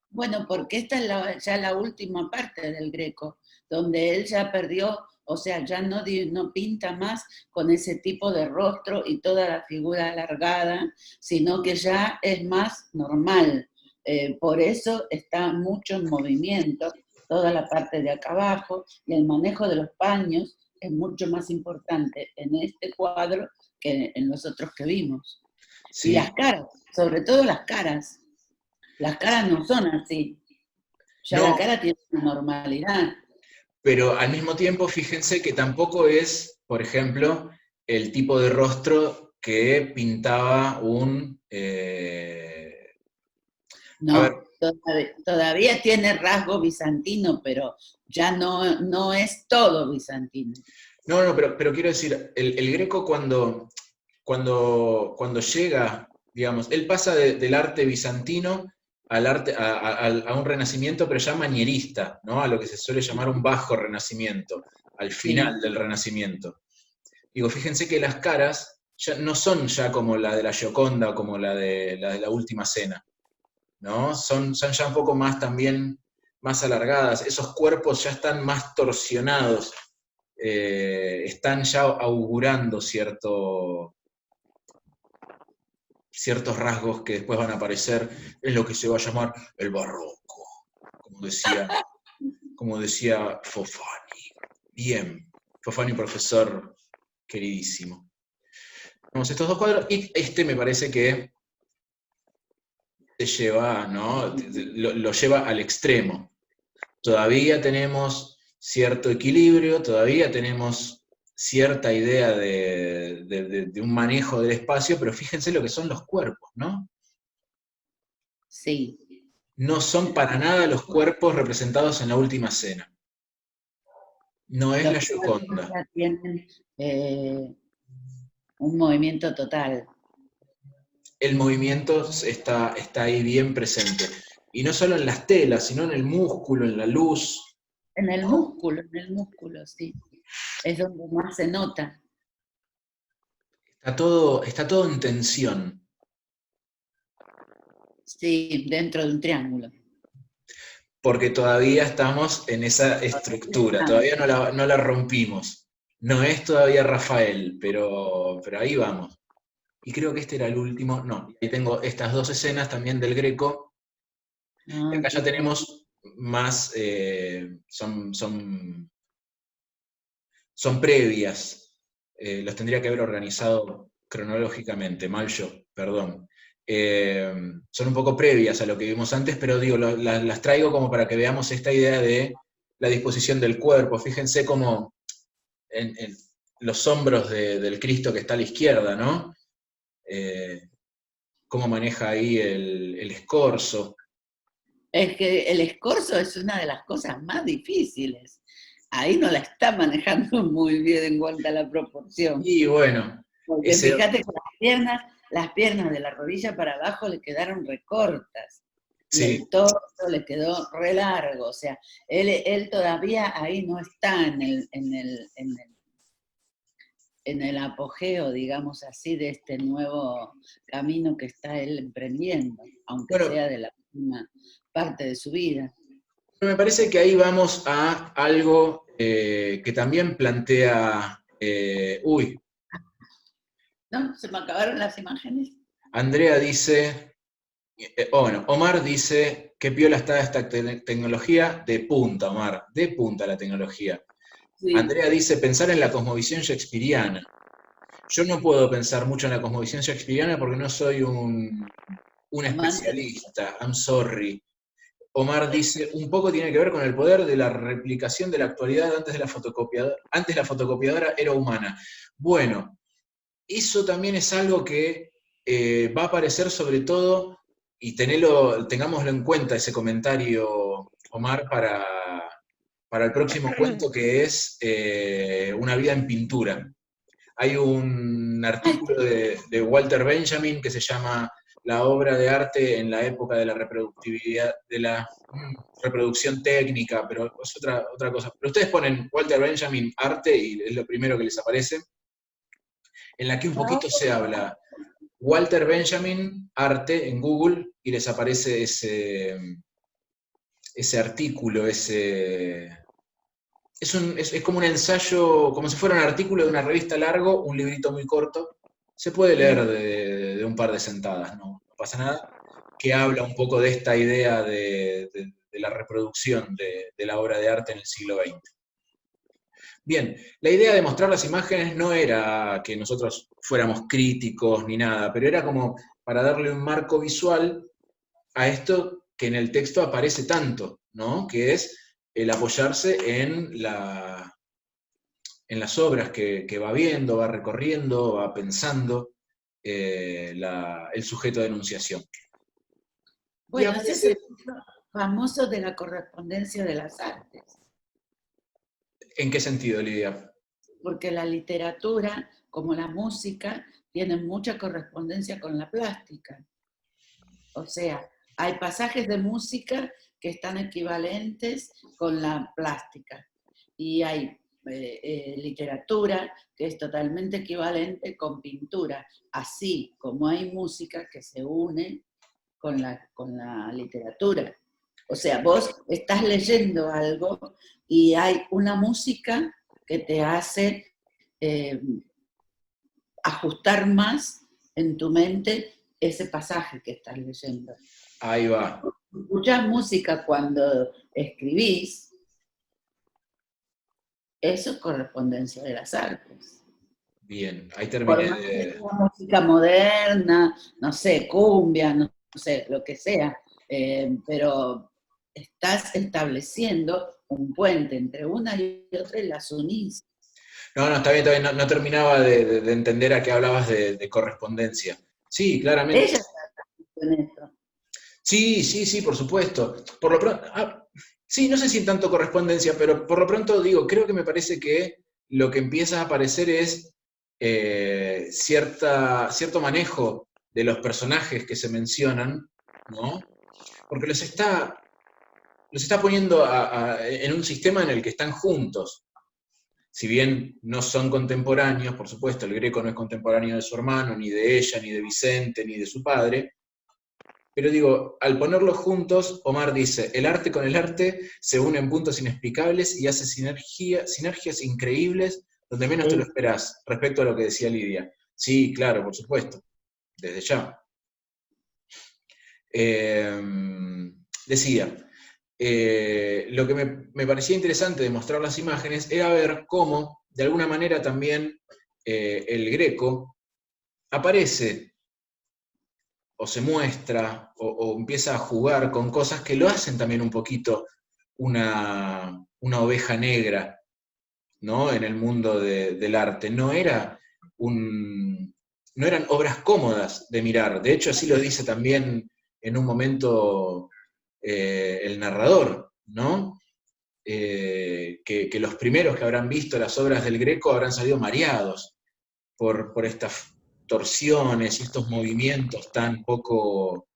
Bueno, porque esta es ya la última parte del Greco, donde él ya perdió, o sea, ya no pinta más con ese tipo de rostro y toda la figura alargada, sino que ya es más normal. Por eso está mucho en movimiento toda la parte de acá abajo, y el manejo de los paños es mucho más importante en este cuadro que en los otros que vimos. Sí. Y las caras, sobre todo las caras. Las caras no son así. Ya No. la cara tiene una normalidad. Pero al mismo tiempo, fíjense que tampoco es, por ejemplo, el tipo de rostro que pintaba un... No, todavía tiene rasgo bizantino, pero ya no es todo bizantino. No, pero quiero decir, el Greco cuando llega, digamos, él pasa del arte bizantino al arte, a un renacimiento, pero ya manierista, ¿no? A lo que se suele llamar un bajo renacimiento, al final del renacimiento. Digo, fíjense que las caras ya no son ya como la de la Gioconda o como la de la Última Cena, ¿no? Son ya un poco más también, más alargadas, esos cuerpos ya están más torsionados, están ya augurando ciertos rasgos que después van a aparecer en lo que se va a llamar el barroco, como decía Fofani. Bien, Fofani, profesor queridísimo. Tenemos estos dos cuadros, y este me parece que se lleva, ¿no? Lo lleva al extremo. Todavía tenemos cierto equilibrio, todavía tenemos cierta idea de un manejo del espacio, pero fíjense lo que son los cuerpos, ¿no? Sí. No son para nada los cuerpos representados en la Última Cena. No es la Gioconda. Tienen un movimiento total. El movimiento está ahí bien presente. Y no solo en las telas, sino en el músculo, en la luz. En el músculo, sí. Es donde más se nota. Está todo en tensión. Sí, dentro de un triángulo. Porque todavía estamos en esa estructura, todavía no la rompimos. No es todavía Rafael, pero ahí vamos. Y creo que este era el último. No, ahí tengo estas dos escenas también del Greco. Y acá ya tenemos más, son previas. Los tendría que haber organizado cronológicamente, mal yo, perdón. Son un poco previas a lo que vimos antes, pero digo, las traigo como para que veamos esta idea de la disposición del cuerpo. Fíjense como en los hombros del Cristo que está a la izquierda, ¿no? Cómo maneja ahí el escorzo. Es que el escorzo es una de las cosas más difíciles. Ahí no la está manejando muy bien en cuanto a la proporción. Y bueno. Porque fíjate que las piernas de la rodilla para abajo le quedaron recortas. Sí. Y el torso le quedó re largo. O sea, él todavía ahí no está en el apogeo, digamos así, de este nuevo camino que está él emprendiendo, aunque sea de la última parte de su vida. Me parece que ahí vamos a algo que también plantea... No, se me acabaron las imágenes. Andrea dice... Omar dice, qué piola está esta tecnología, de punta, Omar, de punta la tecnología. Sí. Andrea dice, pensar en la cosmovisión shakespeariana. Yo no puedo pensar mucho en la cosmovisión shakespeariana porque no soy un especialista, I'm sorry. Omar dice, un poco tiene que ver con el poder de la replicación de la actualidad antes la fotocopiadora era humana. Bueno, eso también es algo que va a aparecer sobre todo, y tengámoslo en cuenta ese comentario, Omar, para el próximo cuento que es Una vida en pintura. Hay un artículo de Walter Benjamin que se llama La obra de arte en la época de la reproductividad, de la reproducción técnica, pero es otra cosa. Pero ustedes ponen Walter Benjamin arte y es lo primero que les aparece, en la que un poquito se habla Walter Benjamin arte en Google y les aparece ese artículo, es como un ensayo, como si fuera un artículo de una revista largo, un librito muy corto. Se puede leer de un par de sentadas, no pasa nada. que habla un poco de esta idea de la reproducción de la obra de arte en el siglo XX. Bien, la idea de mostrar las imágenes no era que nosotros fuéramos críticos ni nada, pero era como para darle un marco visual a esto que en el texto aparece tanto, ¿no? Que es el apoyarse en las obras que va viendo, va recorriendo, va pensando el sujeto de enunciación. Bueno, ese es el famoso de la correspondencia de las artes. ¿En qué sentido, Lidia? Porque la literatura, como la música, tienen mucha correspondencia con la plástica. O sea, hay pasajes de música que están equivalentes con la plástica. Y hay literatura que es totalmente equivalente con pintura. Así como hay música que se une con la literatura. O sea, vos estás leyendo algo y hay una música que te hace ajustar más en tu mente ese pasaje que estás leyendo. Ahí va. Escuchás música cuando escribís, eso es correspondencia de las artes. Bien, ahí terminé de... Música moderna, no sé, cumbia, no sé, lo que sea, pero estás estableciendo un puente entre una y otra y las unís. No, está bien, no terminaba de entender a qué hablabas de correspondencia. Sí, claramente. Ella está en esto. Sí, por supuesto. Por lo pronto, sí, no sé si tanto correspondencia, pero por lo pronto digo, creo que me parece que lo que empieza a aparecer es cierto manejo de los personajes que se mencionan, ¿no? Porque los está poniendo en un sistema en el que están juntos. Si bien no son contemporáneos, por supuesto, el Greco no es contemporáneo de su hermano, ni de ella, ni de Vicente, ni de su padre, pero digo, al ponerlos juntos, Omar dice, el arte con el arte se une en puntos inexplicables y hace sinergias increíbles donde menos te lo esperás, respecto a lo que decía Lidia. Sí, claro, por supuesto, desde ya. Decía, lo que me parecía interesante de mostrar las imágenes era ver cómo, de alguna manera también, el Greco aparece o se muestra, o empieza a jugar con cosas que lo hacen también un poquito una oveja negra, ¿no? En el mundo del arte. No eran obras cómodas de mirar. De hecho, así lo dice también en un momento el narrador, ¿no? Que los primeros que habrán visto las obras del Greco habrán salido mareados por estas torsiones y estos movimientos tan poco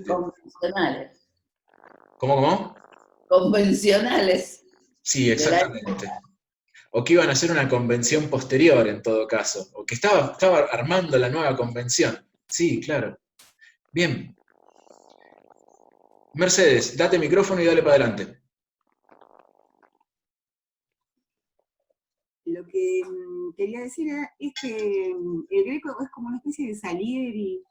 convencionales. ¿Cómo? Convencionales. Sí, exactamente. O que iban a hacer una convención posterior en todo caso, o que estaba armando la nueva convención. Sí, claro. Bien. Mercedes, date micrófono y dale para adelante. Lo que quería decir es que el Greco es como una especie de Salieri,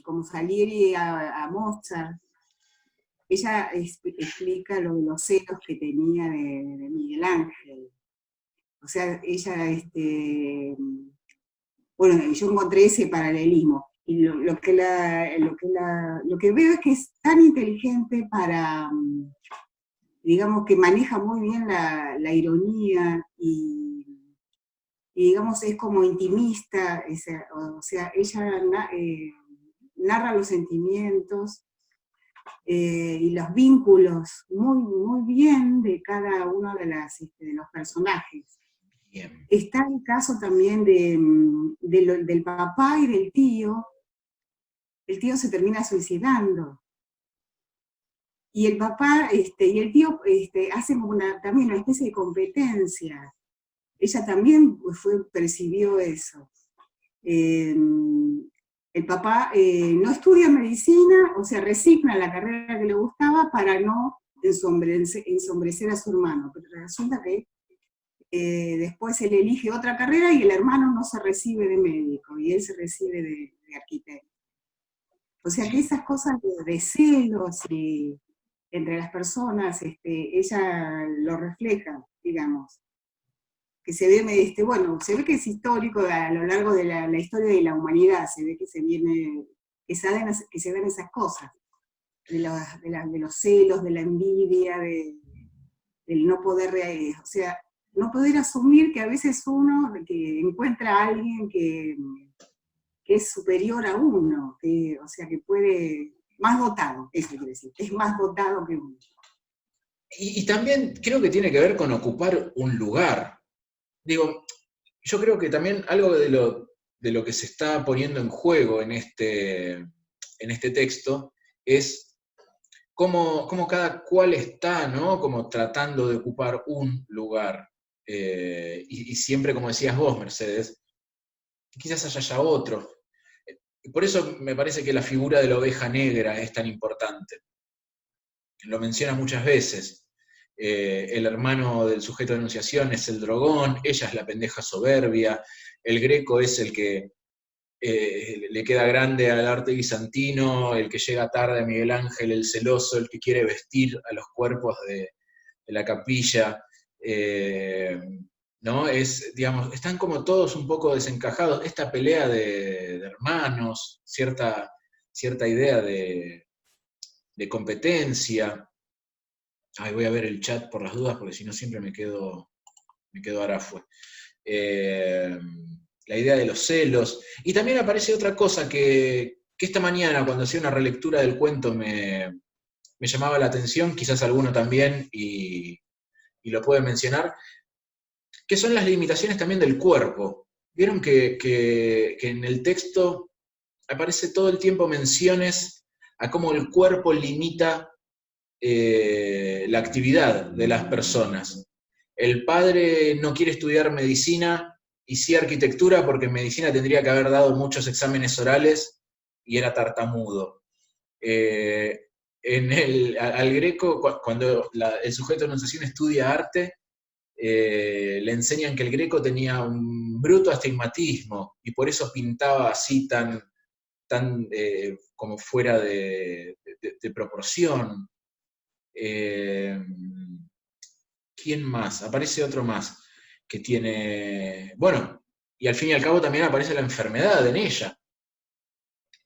como Salieri a Mozart. Ella explica lo de los celos que tenía de Miguel Ángel. O sea, ella, bueno, yo encontré ese paralelismo. Y lo que veo es que es tan inteligente para, digamos, que maneja muy bien la ironía y digamos, es como intimista, o sea, ella narra los sentimientos y los vínculos muy bien de cada uno de los personajes. Bien. Está el caso también del papá y del tío. El tío se termina suicidando. Y el papá y el tío hacen también una especie de competencia. Ella también percibió eso. El papá no estudia medicina, o sea, resigna la carrera que le gustaba para no ensombrecer a su hermano. Pero resulta que después él elige otra carrera y el hermano no se recibe de médico, y él se recibe de arquitecto. O sea que esas cosas de celos y entre las personas, ella lo refleja, digamos. Que se ve, bueno, se ve que es histórico a lo largo de la historia de la humanidad, se ve que se ven esas cosas, de los celos, de la envidia, del no poder, o sea, no poder asumir que a veces uno que encuentra a alguien que es superior a uno, o sea, que puede, más dotado, eso quiere decir, es más dotado que uno. Y también creo que tiene que ver con ocupar un lugar. Digo, yo creo que también algo de lo que se está poniendo en juego en este texto es cómo cada cual está, ¿no? Como tratando de ocupar un lugar. Y siempre, como decías vos, Mercedes, quizás haya ya otro. Por eso me parece que la figura de la oveja negra es tan importante. Lo menciona muchas veces. El hermano del sujeto de enunciación es el drogón, ella es la pendeja soberbia, el Greco es el que le queda grande al arte bizantino, el que llega tarde a Miguel Ángel, el celoso, el que quiere vestir a los cuerpos de la capilla, ¿no? Digamos, están como todos un poco desencajados. Esta pelea de hermanos, cierta idea de competencia. Ay, voy a ver el chat por las dudas, porque si no siempre me quedo arafue. La idea de los celos. Y también aparece otra cosa que esta mañana, cuando hacía una relectura del cuento, me llamaba la atención, quizás alguno también, y lo puede mencionar, que son las limitaciones también del cuerpo. Vieron que en el texto aparece todo el tiempo menciones a cómo el cuerpo limita la actividad de las personas. El padre no quiere estudiar medicina y sí arquitectura porque en medicina tendría que haber dado muchos exámenes orales y era tartamudo. Al Greco, cuando el sujeto de enunciación estudia arte, le enseñan que el Greco tenía un bruto astigmatismo y por eso pintaba así tan como fuera de proporción. ¿Quién más? Aparece otro más que tiene, bueno, y al fin y al cabo también aparece la enfermedad en ella,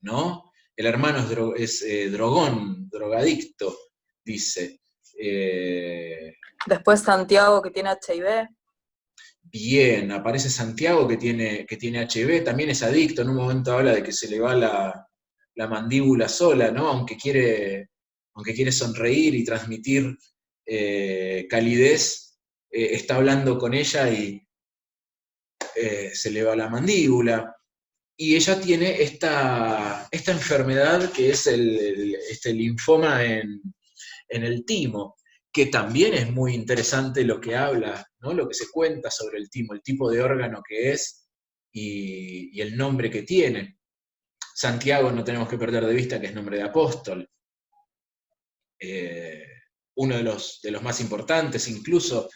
¿no? El hermano es drogón, drogadicto, dice. Después Santiago, que tiene HIV. Bien, aparece Santiago que tiene HIV, también es adicto, en un momento habla de que se le va la mandíbula sola, ¿no? Aunque quiere sonreír y transmitir calidez, está hablando con ella y se le va la mandíbula. Y ella tiene esta enfermedad que es este linfoma en el timo, que también es muy interesante lo que habla, ¿no? Lo que se cuenta sobre el timo, el tipo de órgano que es y el nombre que tiene. Santiago no tenemos que perder de vista que es nombre de apóstol. Uno de los más importantes, incluso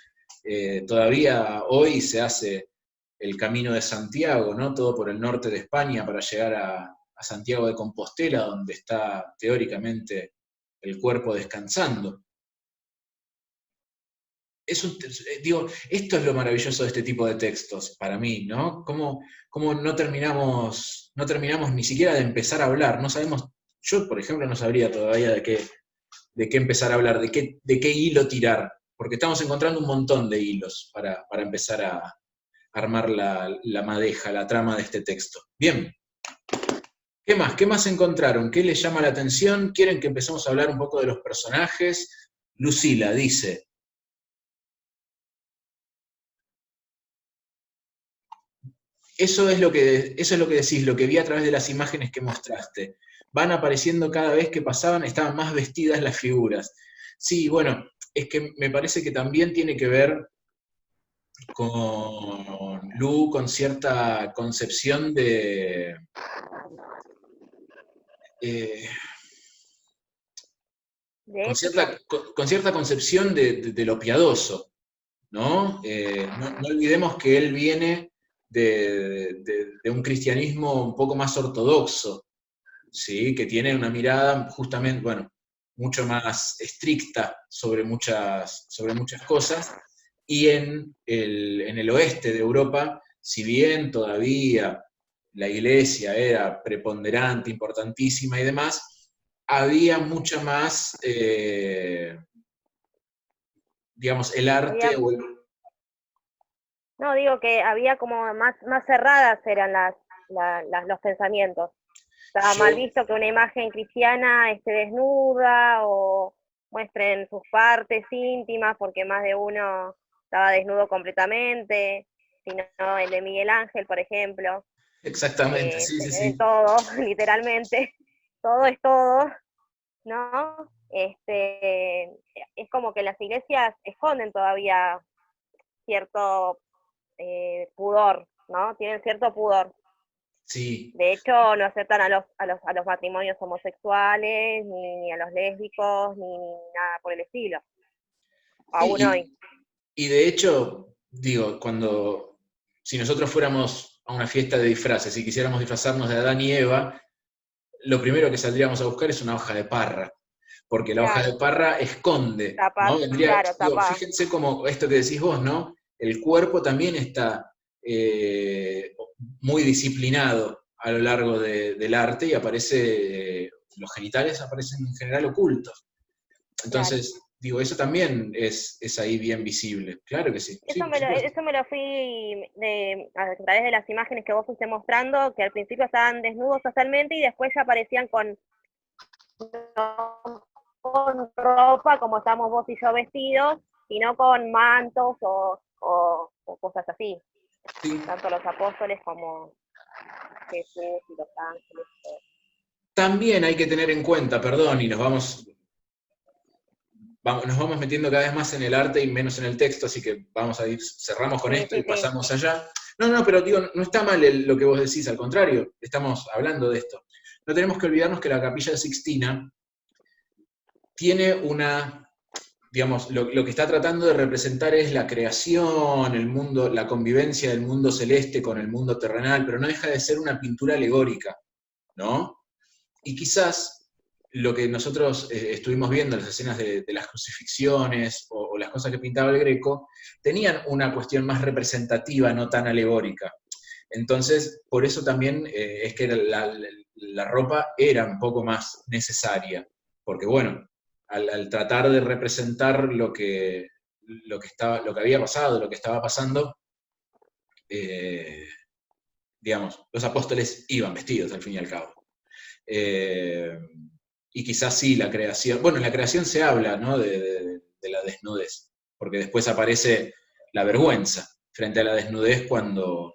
todavía hoy se hace el Camino de Santiago, ¿no? Todo por el norte de España para llegar a Santiago de Compostela, donde está teóricamente el cuerpo descansando. Digo, esto es lo maravilloso de este tipo de textos, para mí, ¿no? Cómo no terminamos ni siquiera de empezar a hablar, no sabemos, yo por ejemplo no sabría todavía de qué empezar a hablar, de qué hilo tirar, porque estamos encontrando un montón de hilos para empezar a armar la madeja, la trama de este texto. Bien, ¿qué más? ¿Qué más encontraron? ¿Qué les llama la atención? ¿Quieren que empecemos a hablar un poco de los personajes? Lucila dice... Eso es lo que decís, lo que vi a través de las imágenes que mostraste. Van apareciendo cada vez que pasaban, estaban más vestidas las figuras. Sí, bueno, es que me parece que también tiene que ver con Lu, con cierta concepción de... con cierta concepción de lo piadoso, ¿no? No olvidemos que él viene de un cristianismo un poco más ortodoxo, ¿sí? Que tiene una mirada justamente, bueno, mucho más estricta sobre muchas cosas, y en el oeste de Europa, si bien todavía la iglesia era preponderante, importantísima y demás, había mucha más, digamos, el arte Había, no, digo que había como más cerradas eran los pensamientos. Estaba mal yo, visto que una imagen cristiana esté desnuda o muestren sus partes íntimas, porque más de uno estaba desnudo completamente, sino el de Miguel Ángel, por ejemplo, exactamente, que sí, se sí, le ve sí. todo, literalmente, todo es todo, ¿no? Es como que las iglesias esconden todavía cierto pudor, ¿no? Tienen cierto pudor. Sí, De hecho, no aceptan a los matrimonios homosexuales, ni a los lésbicos, ni nada por el estilo, aún sí, hoy. y de hecho, digo, si nosotros fuéramos a una fiesta de disfraces y quisiéramos disfrazarnos de Adán y Eva, lo primero que saldríamos a buscar es una hoja de parra, porque la hoja de Claro, parra esconde, ¿no? tapas, Vendría, claro, digo, tapas. fíjense como esto que decís vos, ¿no? El cuerpo también está muy disciplinado a lo largo del arte y los genitales aparecen en general ocultos. Claro. Entonces, digo, eso también es ahí bien visible. Claro que sí, sí, por supuesto. Eso me lo fui a través de las imágenes que vos fuiste mostrando, que al principio estaban desnudos totalmente y después ya aparecían no con ropa como estamos vos y yo vestidos, sino con mantos o cosas así, Sí. tanto los apóstoles como Jesús y los ángeles. También hay que tener en cuenta, perdón, y nos vamos metiendo cada vez más en el arte y menos en el texto, así que vamos a ir, cerramos con Sí, esto y sí, sí. pasamos allá. No, pero digo, no está mal lo que vos decís, al contrario, estamos hablando de esto. No tenemos que olvidarnos que la Capilla de Sixtina tiene digamos, lo que está tratando de representar es la creación, el mundo, la convivencia del mundo celeste con el mundo terrenal, pero no deja de ser una pintura alegórica, ¿no? Y quizás lo que nosotros estuvimos viendo en las escenas de las crucifixiones o las cosas que pintaba el Greco, tenían una cuestión más representativa, no tan alegórica. Entonces, por eso también es que la ropa era un poco más necesaria, porque bueno, al tratar de representar lo que había pasado, lo que estaba pasando, eh, digamos, los apóstoles iban vestidos al fin y al cabo. Eh, y quizás sí, la creación, bueno, en la creación se habla, ¿no? De la desnudez, porque después aparece la vergüenza frente a la desnudez cuando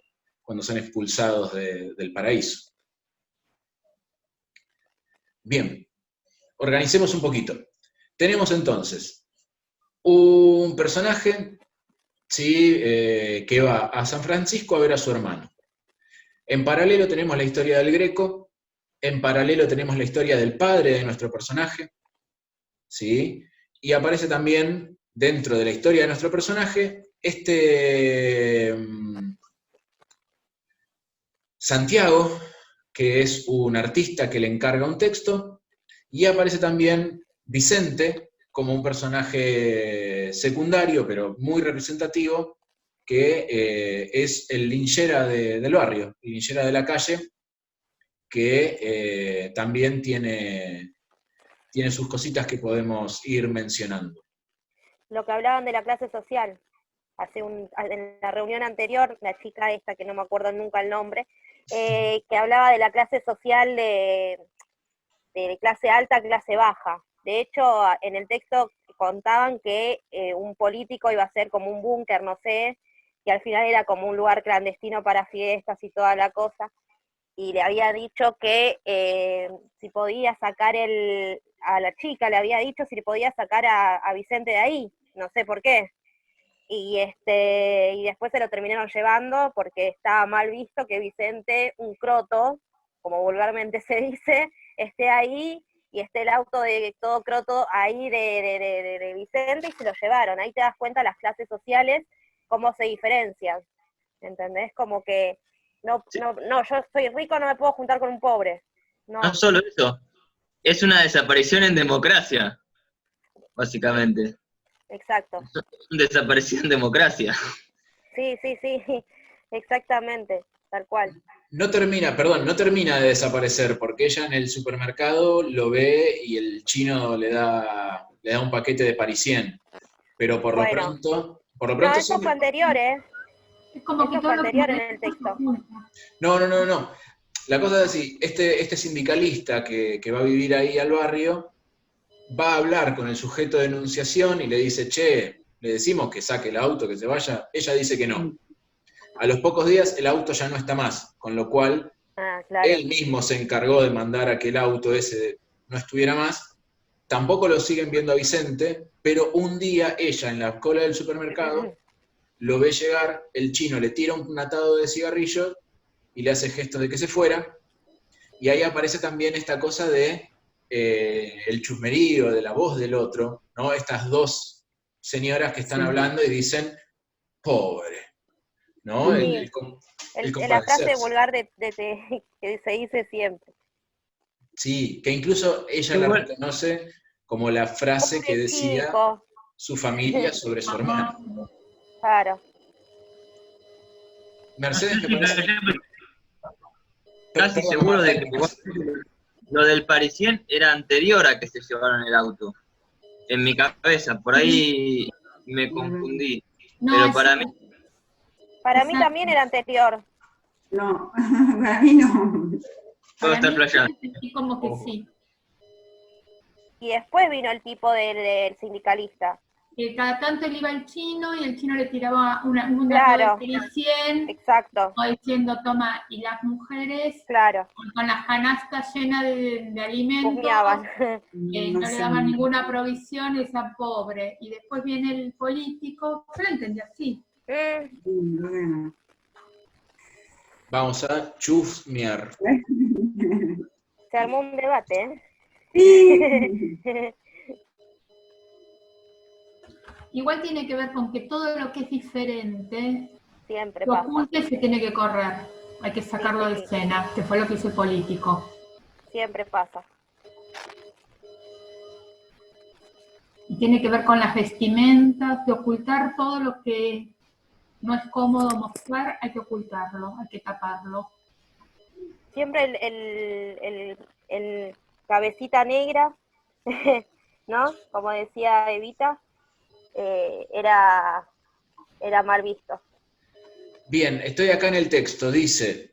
son expulsados del paraíso. Bien, organicemos un poquito. Tenemos entonces un personaje, ¿sí? Que va a San Francisco a ver a su hermano. En paralelo tenemos la historia del Greco, en paralelo tenemos la historia del padre de nuestro personaje, ¿sí? Y aparece también, dentro de la historia de nuestro personaje, Santiago, que es un artista que le encarga un texto, y aparece también Vicente como un personaje secundario, pero muy representativo, que es el linchera del barrio, el linchera de la calle, que también tiene sus cositas que podemos ir mencionando. Lo que hablaban de la clase social, en la reunión anterior, la chica esta, que no me acuerdo nunca el nombre, que hablaba de la clase social de clase alta a clase baja. De hecho, en el texto contaban que un político iba a ser como un búnker, no sé, que al final era como un lugar clandestino para fiestas y toda la cosa, y le había dicho que si podía sacar a la chica, le había dicho si le podía sacar a Vicente de ahí, no sé por qué. Y después se lo terminaron llevando porque estaba mal visto que Vicente, un croto, como vulgarmente se dice, esté ahí y esté el auto de todo croto ahí de Vicente, y se lo llevaron. Ahí te das cuenta las clases sociales, cómo se diferencian, ¿entendés? Como que, no, yo soy rico, no me puedo juntar con un pobre. No, No solo eso, es una desaparición en democracia, básicamente. exacto. Es una desaparición en democracia. Sí, exactamente, tal cual. No termina de desaparecer, porque ella en el supermercado lo ve y el chino le da un paquete de Parisien. Pero por lo Bueno. pronto No, eso fue anterior, ¿eh? Es como que Eso todo fue lo anterior que en el texto. No. La cosa es así, este sindicalista que va a vivir ahí al barrio, va a hablar con el sujeto de enunciación y le dice, che, le decimos que saque el auto, que se vaya. Ella dice que no. A los pocos días el auto ya no está más, con lo cual claro. él mismo se encargó de mandar a que el auto ese no estuviera más. Tampoco lo siguen viendo a Vicente, pero un día ella en la cola del supermercado lo ve llegar, el chino le tira un atado de cigarrillos y le hace gestos de que se fuera, y ahí aparece también esta cosa de el chusmerío, de la voz del otro, ¿no? Estas dos señoras que están hablando y dicen, pobre, ¿no? Sí. La frase vulgar que se dice siempre. Sí, que incluso ella la reconoce como la frase que decía su familia sobre su hermano. Claro. Mercedes, me parece... Casi seguro de que lo del Parisien era anterior a que se llevaron el auto. En mi cabeza, por ahí me confundí. No, pero para mí... Para mí también era anterior. No, para mí no. Puedo estar flasheando. Como que sí. Y después vino el tipo del sindicalista. Cada tanto le iba el chino y el chino le tiraba una claro. de Parisien. Exacto. O diciendo, toma, y las mujeres claro. con las canastas llenas de alimentos, no le daban ninguna provisión, esa pobre. Y después viene el político, yo lo entendí así. Vamos a chusmear. Se armó un debate, ¿eh? Sí. Igual tiene que ver con que todo lo que es diferente, siempre lo pasa. oculte se tiene que correr, hay que sacarlo de escena, que fue lo que hizo el político. Siempre pasa. Y tiene que ver con las vestimentas, de ocultar todo lo que no es cómodo mostrar, hay que ocultarlo, hay que taparlo. Siempre el cabecita negra, ¿no? Como decía Evita, era mal visto. Bien, estoy acá en el texto, dice,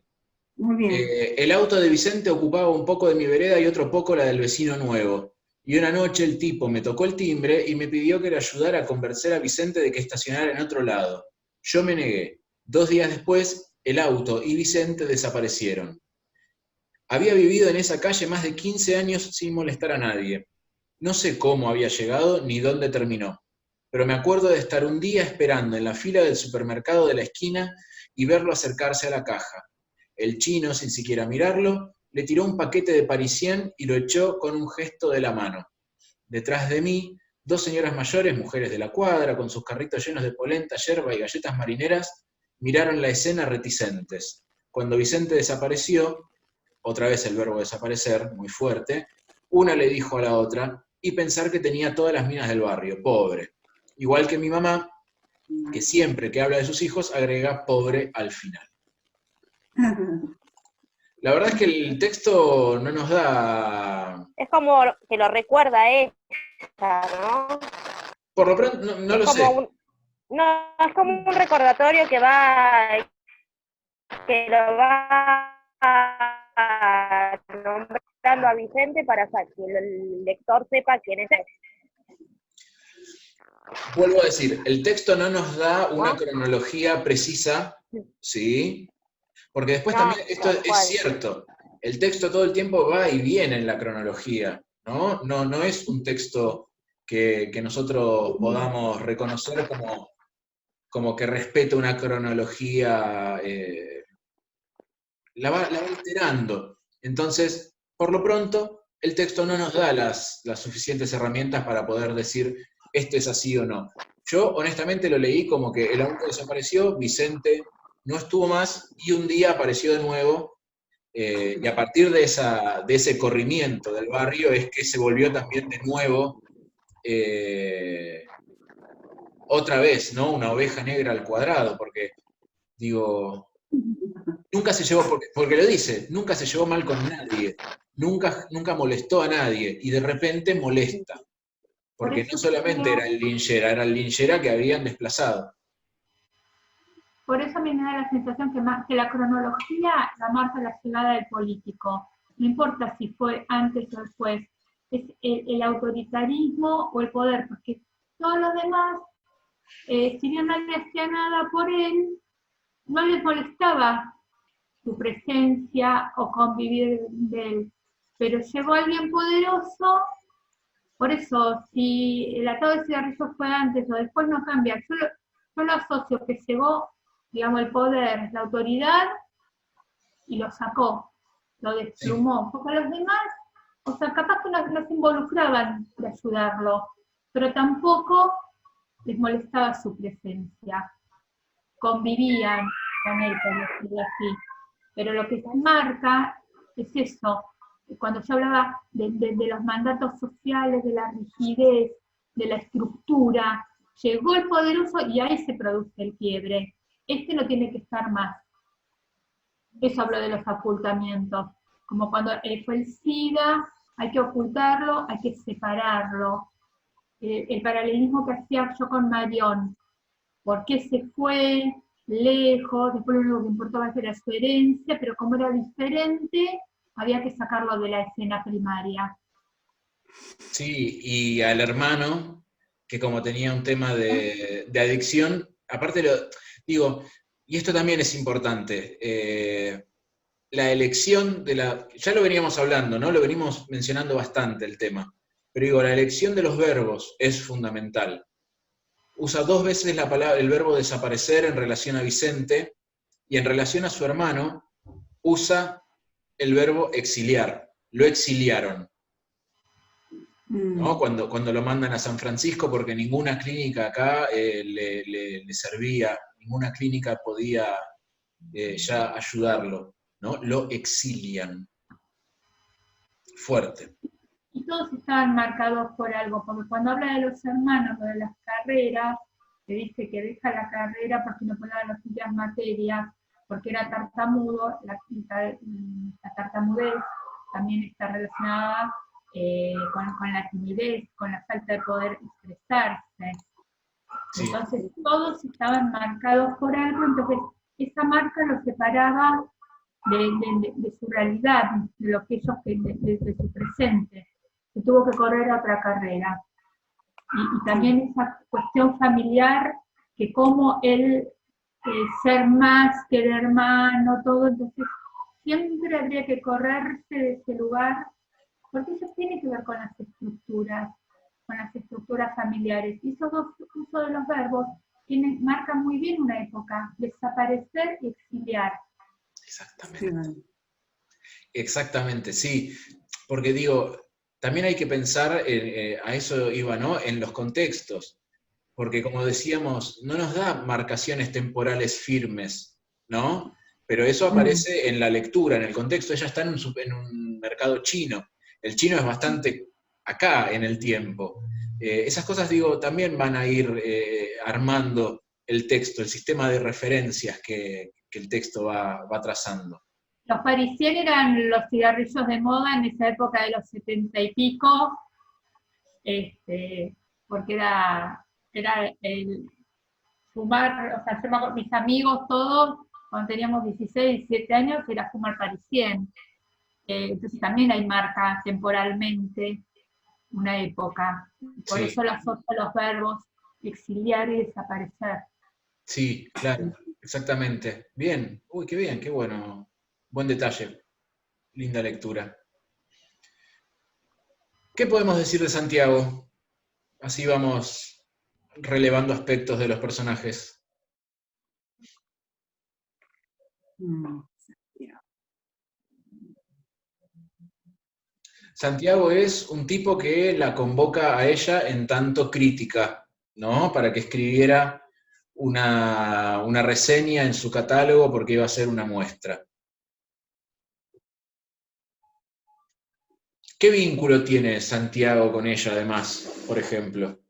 muy bien. El auto de Vicente ocupaba un poco de mi vereda y otro poco la del vecino nuevo. Y una noche el tipo me tocó el timbre y me pidió que le ayudara a convencer a Vicente de que estacionara en otro lado. Yo me negué. 2 días después, el auto y Vicente desaparecieron. Había vivido en esa calle más de 15 años sin molestar a nadie. No sé cómo había llegado ni dónde terminó, pero me acuerdo de estar un día esperando en la fila del supermercado de la esquina y verlo acercarse a la caja. El chino, sin siquiera mirarlo, le tiró un paquete de Parisien y lo echó con un gesto de la mano. Detrás de mí, 2 señoras mayores, mujeres de la cuadra, con sus carritos llenos de polenta, yerba y galletas marineras, miraron la escena reticentes. Cuando Vicente desapareció, otra vez el verbo desaparecer, muy fuerte, una le dijo a la otra, y pensar que tenía todas las minas del barrio, pobre. Igual que mi mamá, que siempre que habla de sus hijos agrega pobre al final. La verdad es que el texto no nos da... Es como que lo recuerda ella, ¿no? Por lo pronto, no lo sé. Es como un recordatorio que lo va nombrando a Vicente para que el lector sepa quién es él. Vuelvo a decir, el texto no nos da una cronología precisa, ¿sí? Porque después también esto es cierto, el texto todo el tiempo va y viene en la cronología, ¿no? No es un texto que nosotros podamos reconocer como que respeta una cronología, la va alterando. Entonces, por lo pronto, el texto no nos da las suficientes herramientas para poder decir esto es así o no. Yo honestamente lo leí como que el auto desapareció, Vicente no estuvo más y un día apareció de nuevo, y a partir de ese corrimiento del barrio es que se volvió también de nuevo otra vez, ¿no? Una oveja negra al cuadrado, porque digo, nunca se llevó, porque lo dice, nunca se llevó mal con nadie, nunca molestó a nadie, y de repente molesta, porque no solamente era el linchera que habían desplazado. Por eso a mí me da la sensación que más que la cronología la marca la llegada del político. No importa si fue antes o después, es el autoritarismo o el poder, porque todos los demás, si bien nadie hacía nada por él, no les molestaba su presencia o convivir de él. Pero llegó alguien poderoso, por eso, si el atado de cigarrillos fue antes o después no cambia. Yo lo asocio que llegó, digamos, el poder, la autoridad, y lo sacó, lo desplumó. Porque a los demás, o sea, capaz que no se involucraban de ayudarlo, pero tampoco les molestaba su presencia. Convivían con él, por decirlo así. Pero lo que se marca es eso. Cuando yo hablaba de los mandatos sociales, de la rigidez, de la estructura, llegó el poderoso y ahí se produce el quiebre. Este no tiene que estar más. Eso hablo de los ocultamientos. Como cuando fue el SIDA, hay que ocultarlo, hay que separarlo. El paralelismo que hacía yo con Marión. ¿Por qué se fue lejos? Después lo único que importaba era su herencia, pero como era diferente, había que sacarlo de la escena primaria. Sí, y al hermano, que como tenía un tema de adicción, aparte digo, y esto también es importante, la elección ya lo veníamos hablando, ¿no? Lo venimos mencionando bastante el tema, pero digo, la elección de los verbos es fundamental. Usa 2 veces el verbo desaparecer en relación a Vicente, y en relación a su hermano, usa el verbo exiliar. Lo exiliaron, ¿no? Cuando lo mandan a San Francisco, porque ninguna clínica acá le servía, ninguna clínica podía ya ayudarlo, ¿no? Lo exilian. Fuerte. Y todos estaban marcados por algo, porque cuando habla de los hermanos o de las carreras, que dice que deja la carrera porque no puede dar las siguientes materias, porque era tartamudo, la tartamudez también está relacionada con la timidez, con la falta de poder expresarse. Sí. Entonces todos estaban marcados por algo, entonces esa marca los separaba de su realidad, de lo que ellos, de su presente. Se tuvo que correr a otra carrera. Y también esa cuestión familiar, que como él ser más que el hermano, todo, entonces siempre habría que correrse de ese lugar, porque eso tiene que ver con las estructuras familiares. Y esos dos usos de los verbos marcan muy bien una época, desaparecer y exiliar. Exactamente. Exactamente, sí. Porque digo, también hay que pensar, a eso iba, ¿no? En los contextos. Porque como decíamos, no nos da marcaciones temporales firmes, ¿no? Pero eso aparece en la lectura, en el contexto. Ella está en un mercado chino. El chino es bastante acá en el tiempo. Esas cosas, digo, también van a ir armando el texto, el sistema de referencias que el texto va trazando. Los Parisien eran los cigarrillos de moda en esa época de los 70 y pico, porque era el fumar, o sea, yo, mis amigos todos, cuando teníamos 16, 17 años, era fumar Parisien. Entonces también hay marca temporalmente una época. Por sí. Eso los verbos exiliar y desaparecer. Sí, claro, exactamente. Bien, uy, qué bien, qué bueno. Buen detalle. Linda lectura. ¿Qué podemos decir de Santiago? Así vamos relevando aspectos de los personajes. Santiago es un tipo que la convoca a ella en tanto crítica, ¿no? Para que escribiera una reseña en su catálogo porque iba a ser una muestra. ¿Qué vínculo tiene Santiago con ella, además, por ejemplo?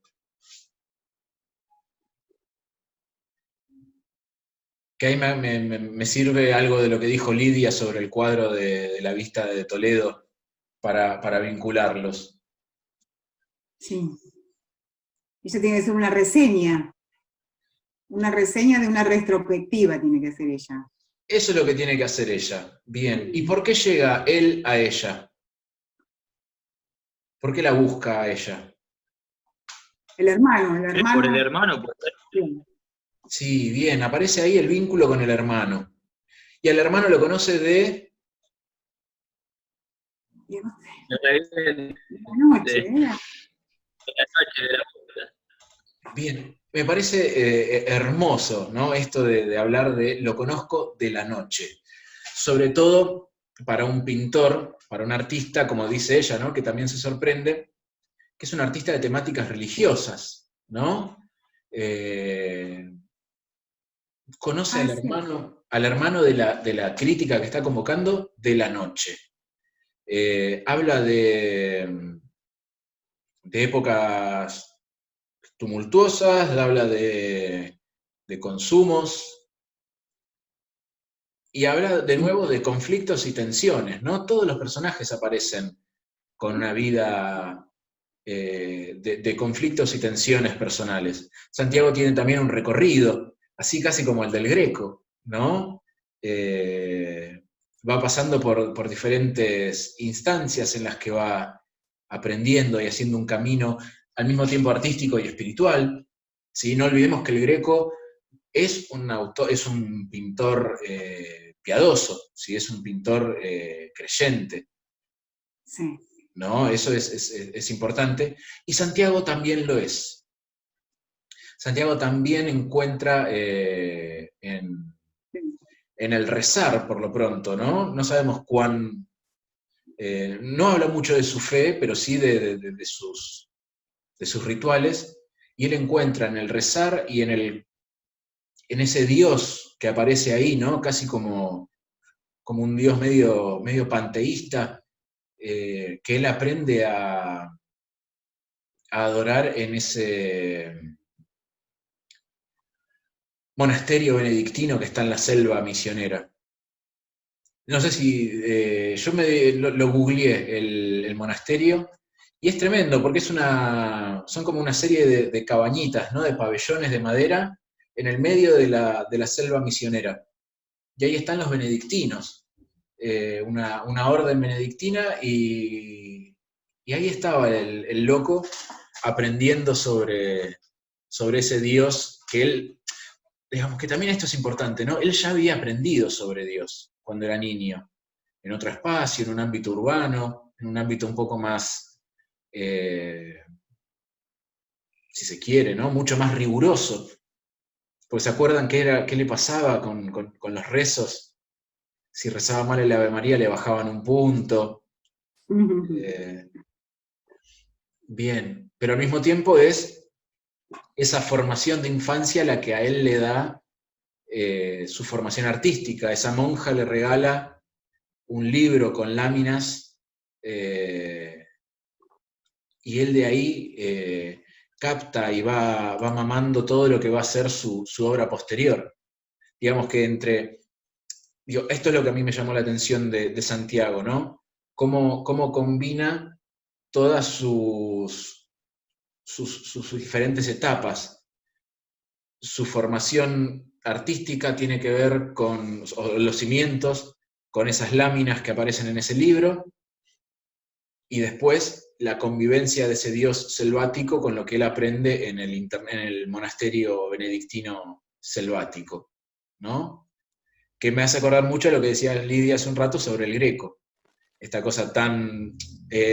Que ahí me sirve algo de lo que dijo Lidia sobre el cuadro de la vista de Toledo para vincularlos. Sí. Ella tiene que ser una reseña de una retrospectiva tiene que ser ella. Eso es lo que tiene que hacer ella. Bien. ¿Y por qué llega él a ella? ¿Por qué la busca a ella? El hermano. ¿Es por el hermano? Sí. Sí, bien, aparece ahí el vínculo con el hermano. Y al hermano lo conoce de... La De noche, la noche de la puta. Bien, me parece hermoso, ¿no? Esto de hablar de lo conozco de la noche. Sobre todo para un pintor, para un artista, como dice ella, ¿no? Que también se sorprende, que es un artista de temáticas religiosas, ¿no? Conoce al hermano de la crítica que está convocando de la noche. Habla de épocas tumultuosas, habla de consumos, y habla de nuevo de conflictos y tensiones, ¿no? Todos los personajes aparecen con una vida de conflictos y tensiones personales. Santiago tiene también un recorrido, así casi como el del Greco, ¿no? Va pasando por diferentes instancias en las que va aprendiendo y haciendo un camino al mismo tiempo artístico y espiritual. ¿Sí? No olvidemos que el Greco es un pintor piadoso, ¿sí? Es un pintor creyente. Sí. ¿No? Eso es importante. Y Santiago también lo es. Santiago también encuentra en el rezar, por lo pronto, ¿no? No sabemos cuán... no habla mucho de su fe, pero sí de sus rituales, y él encuentra en el rezar y en ese Dios que aparece ahí, ¿no? Casi como un Dios medio panteísta, que él aprende a adorar en ese monasterio benedictino que está en la selva misionera. No sé si, yo lo googleé el monasterio, y es tremendo, porque son como una serie de cabañitas, ¿no? De pabellones de madera, en el medio de la selva misionera. Y ahí están los benedictinos, una orden benedictina, y ahí estaba el loco aprendiendo sobre ese Dios que él, digamos que también esto es importante, ¿no? Él ya había aprendido sobre Dios cuando era niño, en otro espacio, en un ámbito urbano, en un ámbito un poco más, si se quiere, ¿no? Mucho más riguroso. Porque se acuerdan qué le pasaba con los rezos. Si rezaba mal el Ave María le bajaban un punto. Bien, pero al mismo tiempo es esa formación de infancia la que a él le da su formación artística. Esa monja le regala un libro con láminas, y él de ahí capta y va mamando todo lo que va a ser su obra posterior. Digamos que esto es lo que a mí me llamó la atención de Santiago, ¿no? Cómo combina todas sus diferentes etapas. Su formación artística tiene que ver con los cimientos, con esas láminas que aparecen en ese libro, y después la convivencia de ese Dios selvático con lo que él aprende en el monasterio benedictino selvático, ¿no? Que me hace acordar mucho a lo que decía Lidia hace un rato sobre el Greco, esta cosa tan,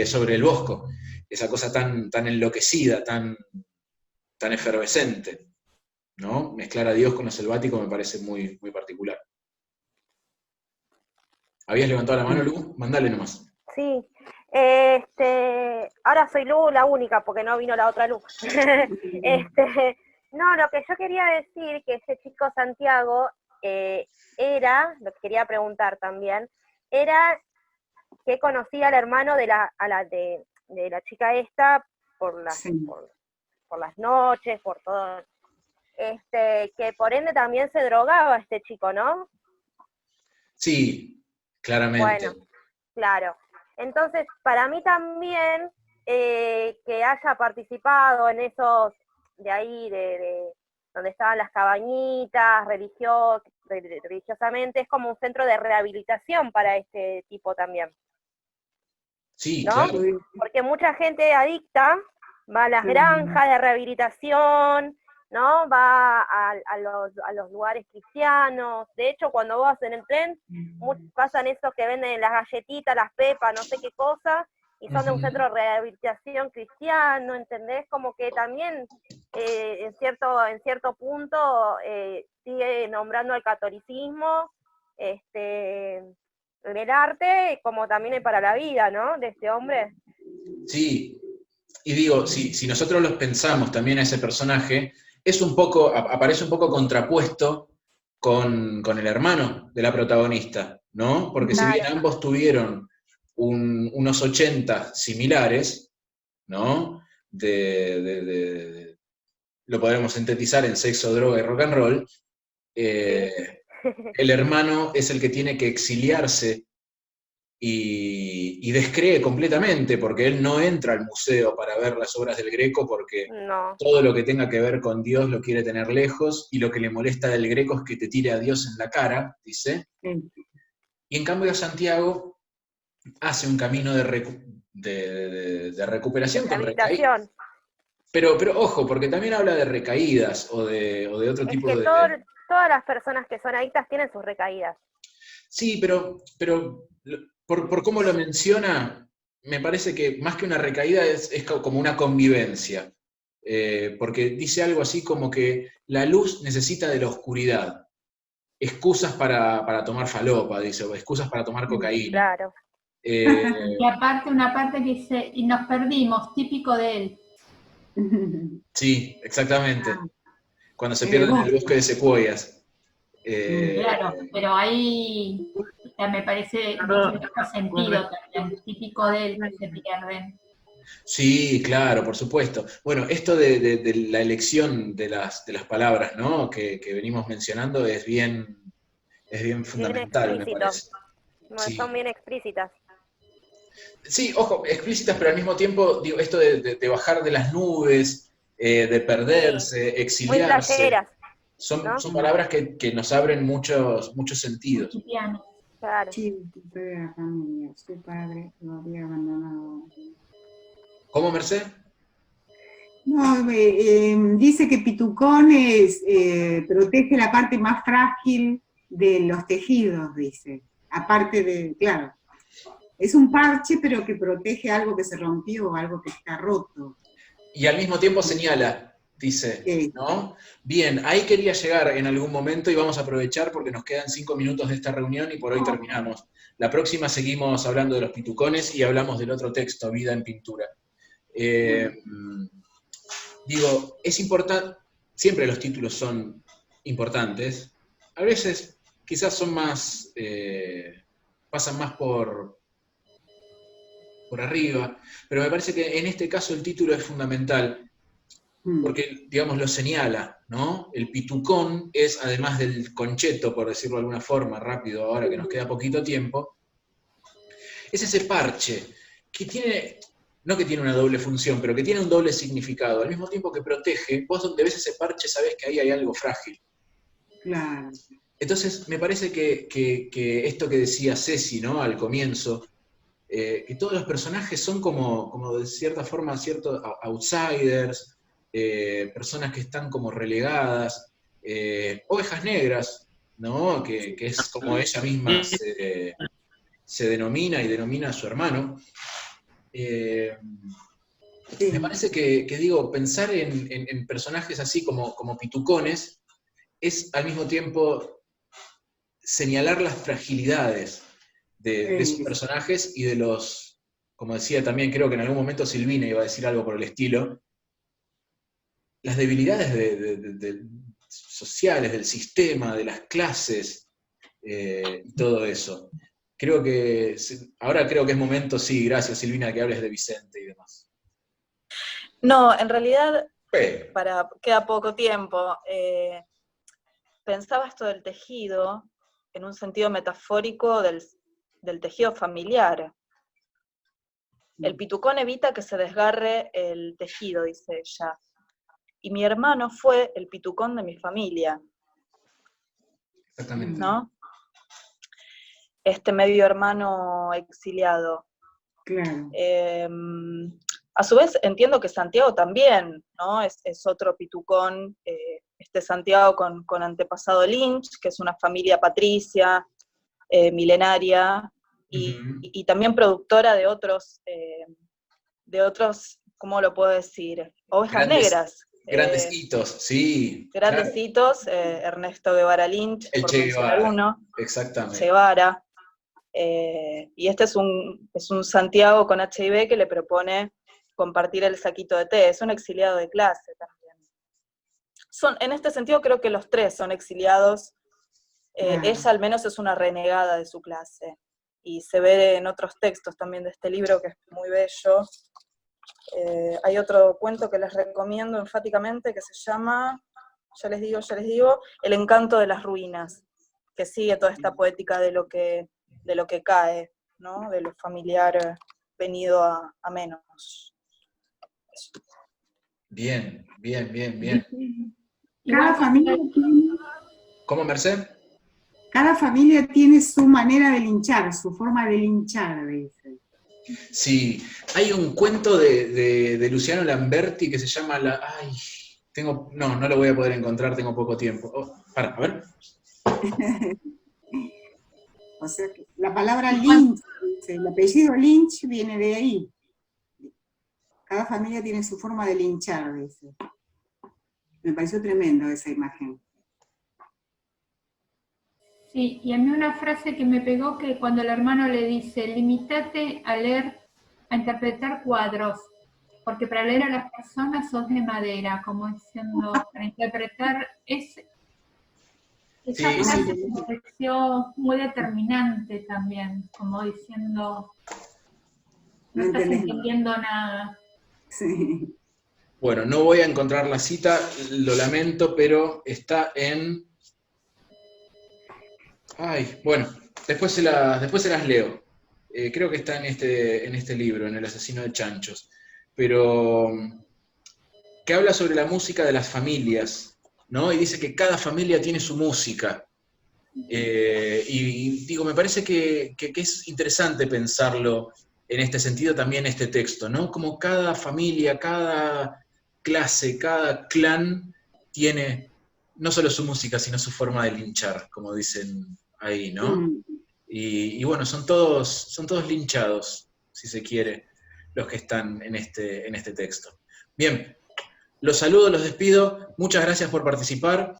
sobre el Bosco, esa cosa tan enloquecida, tan efervescente, ¿no? Mezclar a Dios con lo selvático me parece muy, muy particular. ¿Habías levantado la mano, Lu? Mandale nomás. Sí, Ahora soy Lu, la única, porque no vino la otra Lu. No, lo que yo quería decir, que ese chico Santiago era, lo que quería preguntar también, era que conocía al hermano de la chica esta por las, Sí. por las noches, por todo. Que por ende también se drogaba este chico, ¿no? Sí, claramente. Bueno, claro. Entonces, para mí también que haya participado en esos, de ahí, de donde estaban las cabañitas, religiosamente, es como un centro de rehabilitación para este tipo también, Sí, ¿no? claro. Porque mucha gente adicta va a las Sí. granjas de rehabilitación, ¿no? Va a los lugares cristianos. De hecho, cuando vos en el tren, pasan esos que venden las galletitas, las pepas, no sé qué cosa, y son de un Ujú. centro de rehabilitación cristiano, ¿entendés? Como que también, en cierto punto, sigue nombrando al catolicismo, en el arte, como también para la vida, ¿no? De este hombre. Sí, y digo, si nosotros los pensamos también a ese personaje, es un poco, aparece un poco contrapuesto con el hermano de la protagonista, ¿no? Porque si bien Claro. ambos tuvieron unos 80 similares, ¿no? Lo podremos sintetizar en sexo, droga y rock and roll, el hermano es el que tiene que exiliarse y descree completamente, porque él no entra al museo para ver las obras del Greco, porque No. todo lo que tenga que ver con Dios lo quiere tener lejos, y lo que le molesta del Greco es que te tire a Dios en la cara, dice. Sí. Y en cambio Santiago hace un camino de recuperación con recaídas. Rehabilitación. Pero ojo, porque también habla de recaídas o de otro Es tipo que de... todas las personas que son adictas tienen sus recaídas. Sí, pero por cómo lo menciona, me parece que más que una recaída es como una convivencia. Porque dice algo así como que la luz necesita de la oscuridad. Excusas para tomar falopa, dice, o excusas para tomar cocaína. Claro. Y aparte, una parte que dice, y nos perdimos, típico de él. Sí, exactamente. Cuando se Es pierden en verdad. el bosque de secuoyas. Claro, pero ahí me parece mucho mejor sentido también, típico de él que se pierden. Sí, claro, por supuesto. Bueno, esto de la elección de las palabras, ¿no? que venimos mencionando es bien Bien fundamental, me explícito. parece. No, Sí. son bien explícitas. Sí, ojo, explícitas, pero al mismo tiempo, digo, esto de bajar de las nubes, de perderse, Muy exiliarse, playeras, son ¿no? palabras que nos abren muchos sentidos. Cotidiano. Claro. Sí, de la familia, su padre lo había abandonado. ¿Cómo, Merced? No, dice que Pitucones protege la parte más frágil de los tejidos, dice. Aparte de, claro, es un parche, pero que protege algo que se rompió, algo que está roto. Y al mismo tiempo señala, dice, Sí. ¿no? Bien, ahí quería llegar en algún momento y vamos a aprovechar porque nos quedan 5 minutos de esta reunión y por hoy terminamos. La próxima seguimos hablando de los pitucones y hablamos del otro texto, Vida en Pintura. Digo, es importante, siempre los títulos son importantes, a veces quizás son más, pasan más por arriba, pero me parece que en este caso el título es fundamental, porque, digamos, lo señala, ¿no? El pitucón es, además del concheto, por decirlo de alguna forma, rápido, ahora que nos queda poquito tiempo, es ese parche que tiene, no que tiene una doble función, pero que tiene un doble significado. Al mismo tiempo que protege, vos donde ves ese parche sabés que ahí hay algo frágil. Claro. Entonces, me parece que esto que decía Ceci, ¿no? Al comienzo, que todos los personajes son como de cierta forma ciertos outsiders, personas que están como relegadas, ovejas negras, ¿no? Que es como ella misma se denomina y denomina a su hermano. Me parece que digo, pensar en personajes así como pitucones es al mismo tiempo señalar las fragilidades de esos personajes y de los como decía también, creo que en algún momento Silvina iba a decir algo por el estilo, las debilidades sociales, del sistema, de las clases, todo eso. Ahora creo que es momento, sí, gracias Silvina, que hables de Vicente y demás. No, en realidad, queda poco tiempo. Pensaba esto del tejido en un sentido metafórico del tejido familiar. El pitucón evita que se desgarre el tejido, dice ella. Y mi hermano fue el pitucón de mi familia. Exactamente. ¿No? Este medio hermano exiliado. Claro. A su vez entiendo que Santiago también, ¿no? Es otro pitucón, Santiago con antepasado Lynch, que es una familia patricia, milenaria, y también productora de otros, ¿cómo lo puedo decir? Ovejas negras. Grandes hitos, sí. Grandes hitos, Ernesto Guevara Lynch, el por Che mencionar Guevara, uno. exactamente. Che Guevara. Y este es un Santiago con HIV que le propone compartir el saquito de té. Es un exiliado de clase también. En este sentido creo que los tres son exiliados. Ella al menos es una renegada de su clase. Y se ve en otros textos también de este libro, que es muy bello. Hay otro cuento que les recomiendo enfáticamente que se llama, ya les digo, El encanto de las ruinas, que sigue toda esta poética de lo que cae, ¿no? De lo familiar venido a menos. Bien. Cada familia tiene... ¿Cómo, Merced? Cada familia tiene su manera de linchar, su forma de linchar, dice. Sí, hay un cuento de Luciano Lamberti que se llama no lo voy a poder encontrar, tengo poco tiempo. A ver. O sea, que la palabra Lynch, el apellido Lynch viene de ahí. Cada familia tiene su forma de linchar, dice. Me pareció tremendo esa imagen. Sí, y a mí una frase que me pegó, que cuando el hermano le dice, limítate a leer, a interpretar cuadros, porque para leer a las personas sos de madera, como diciendo, para interpretar esa frase me pareció muy determinante también, como diciendo, no estás entendiendo nada. Sí. Bueno, no voy a encontrar la cita, lo lamento, pero está en... Bueno, después se las leo. Creo que está en este libro, en El asesino de chanchos. Pero que habla sobre la música de las familias, ¿no? Y dice que cada familia tiene su música. Y digo, me parece que es interesante pensarlo en este sentido también este texto, ¿no? Como cada familia, cada clase, cada clan tiene no solo su música, sino su forma de linchar, como dicen ahí, ¿no? Y bueno, son todos linchados, si se quiere, los que están en este texto. Bien, los saludo, los despido, muchas gracias por participar.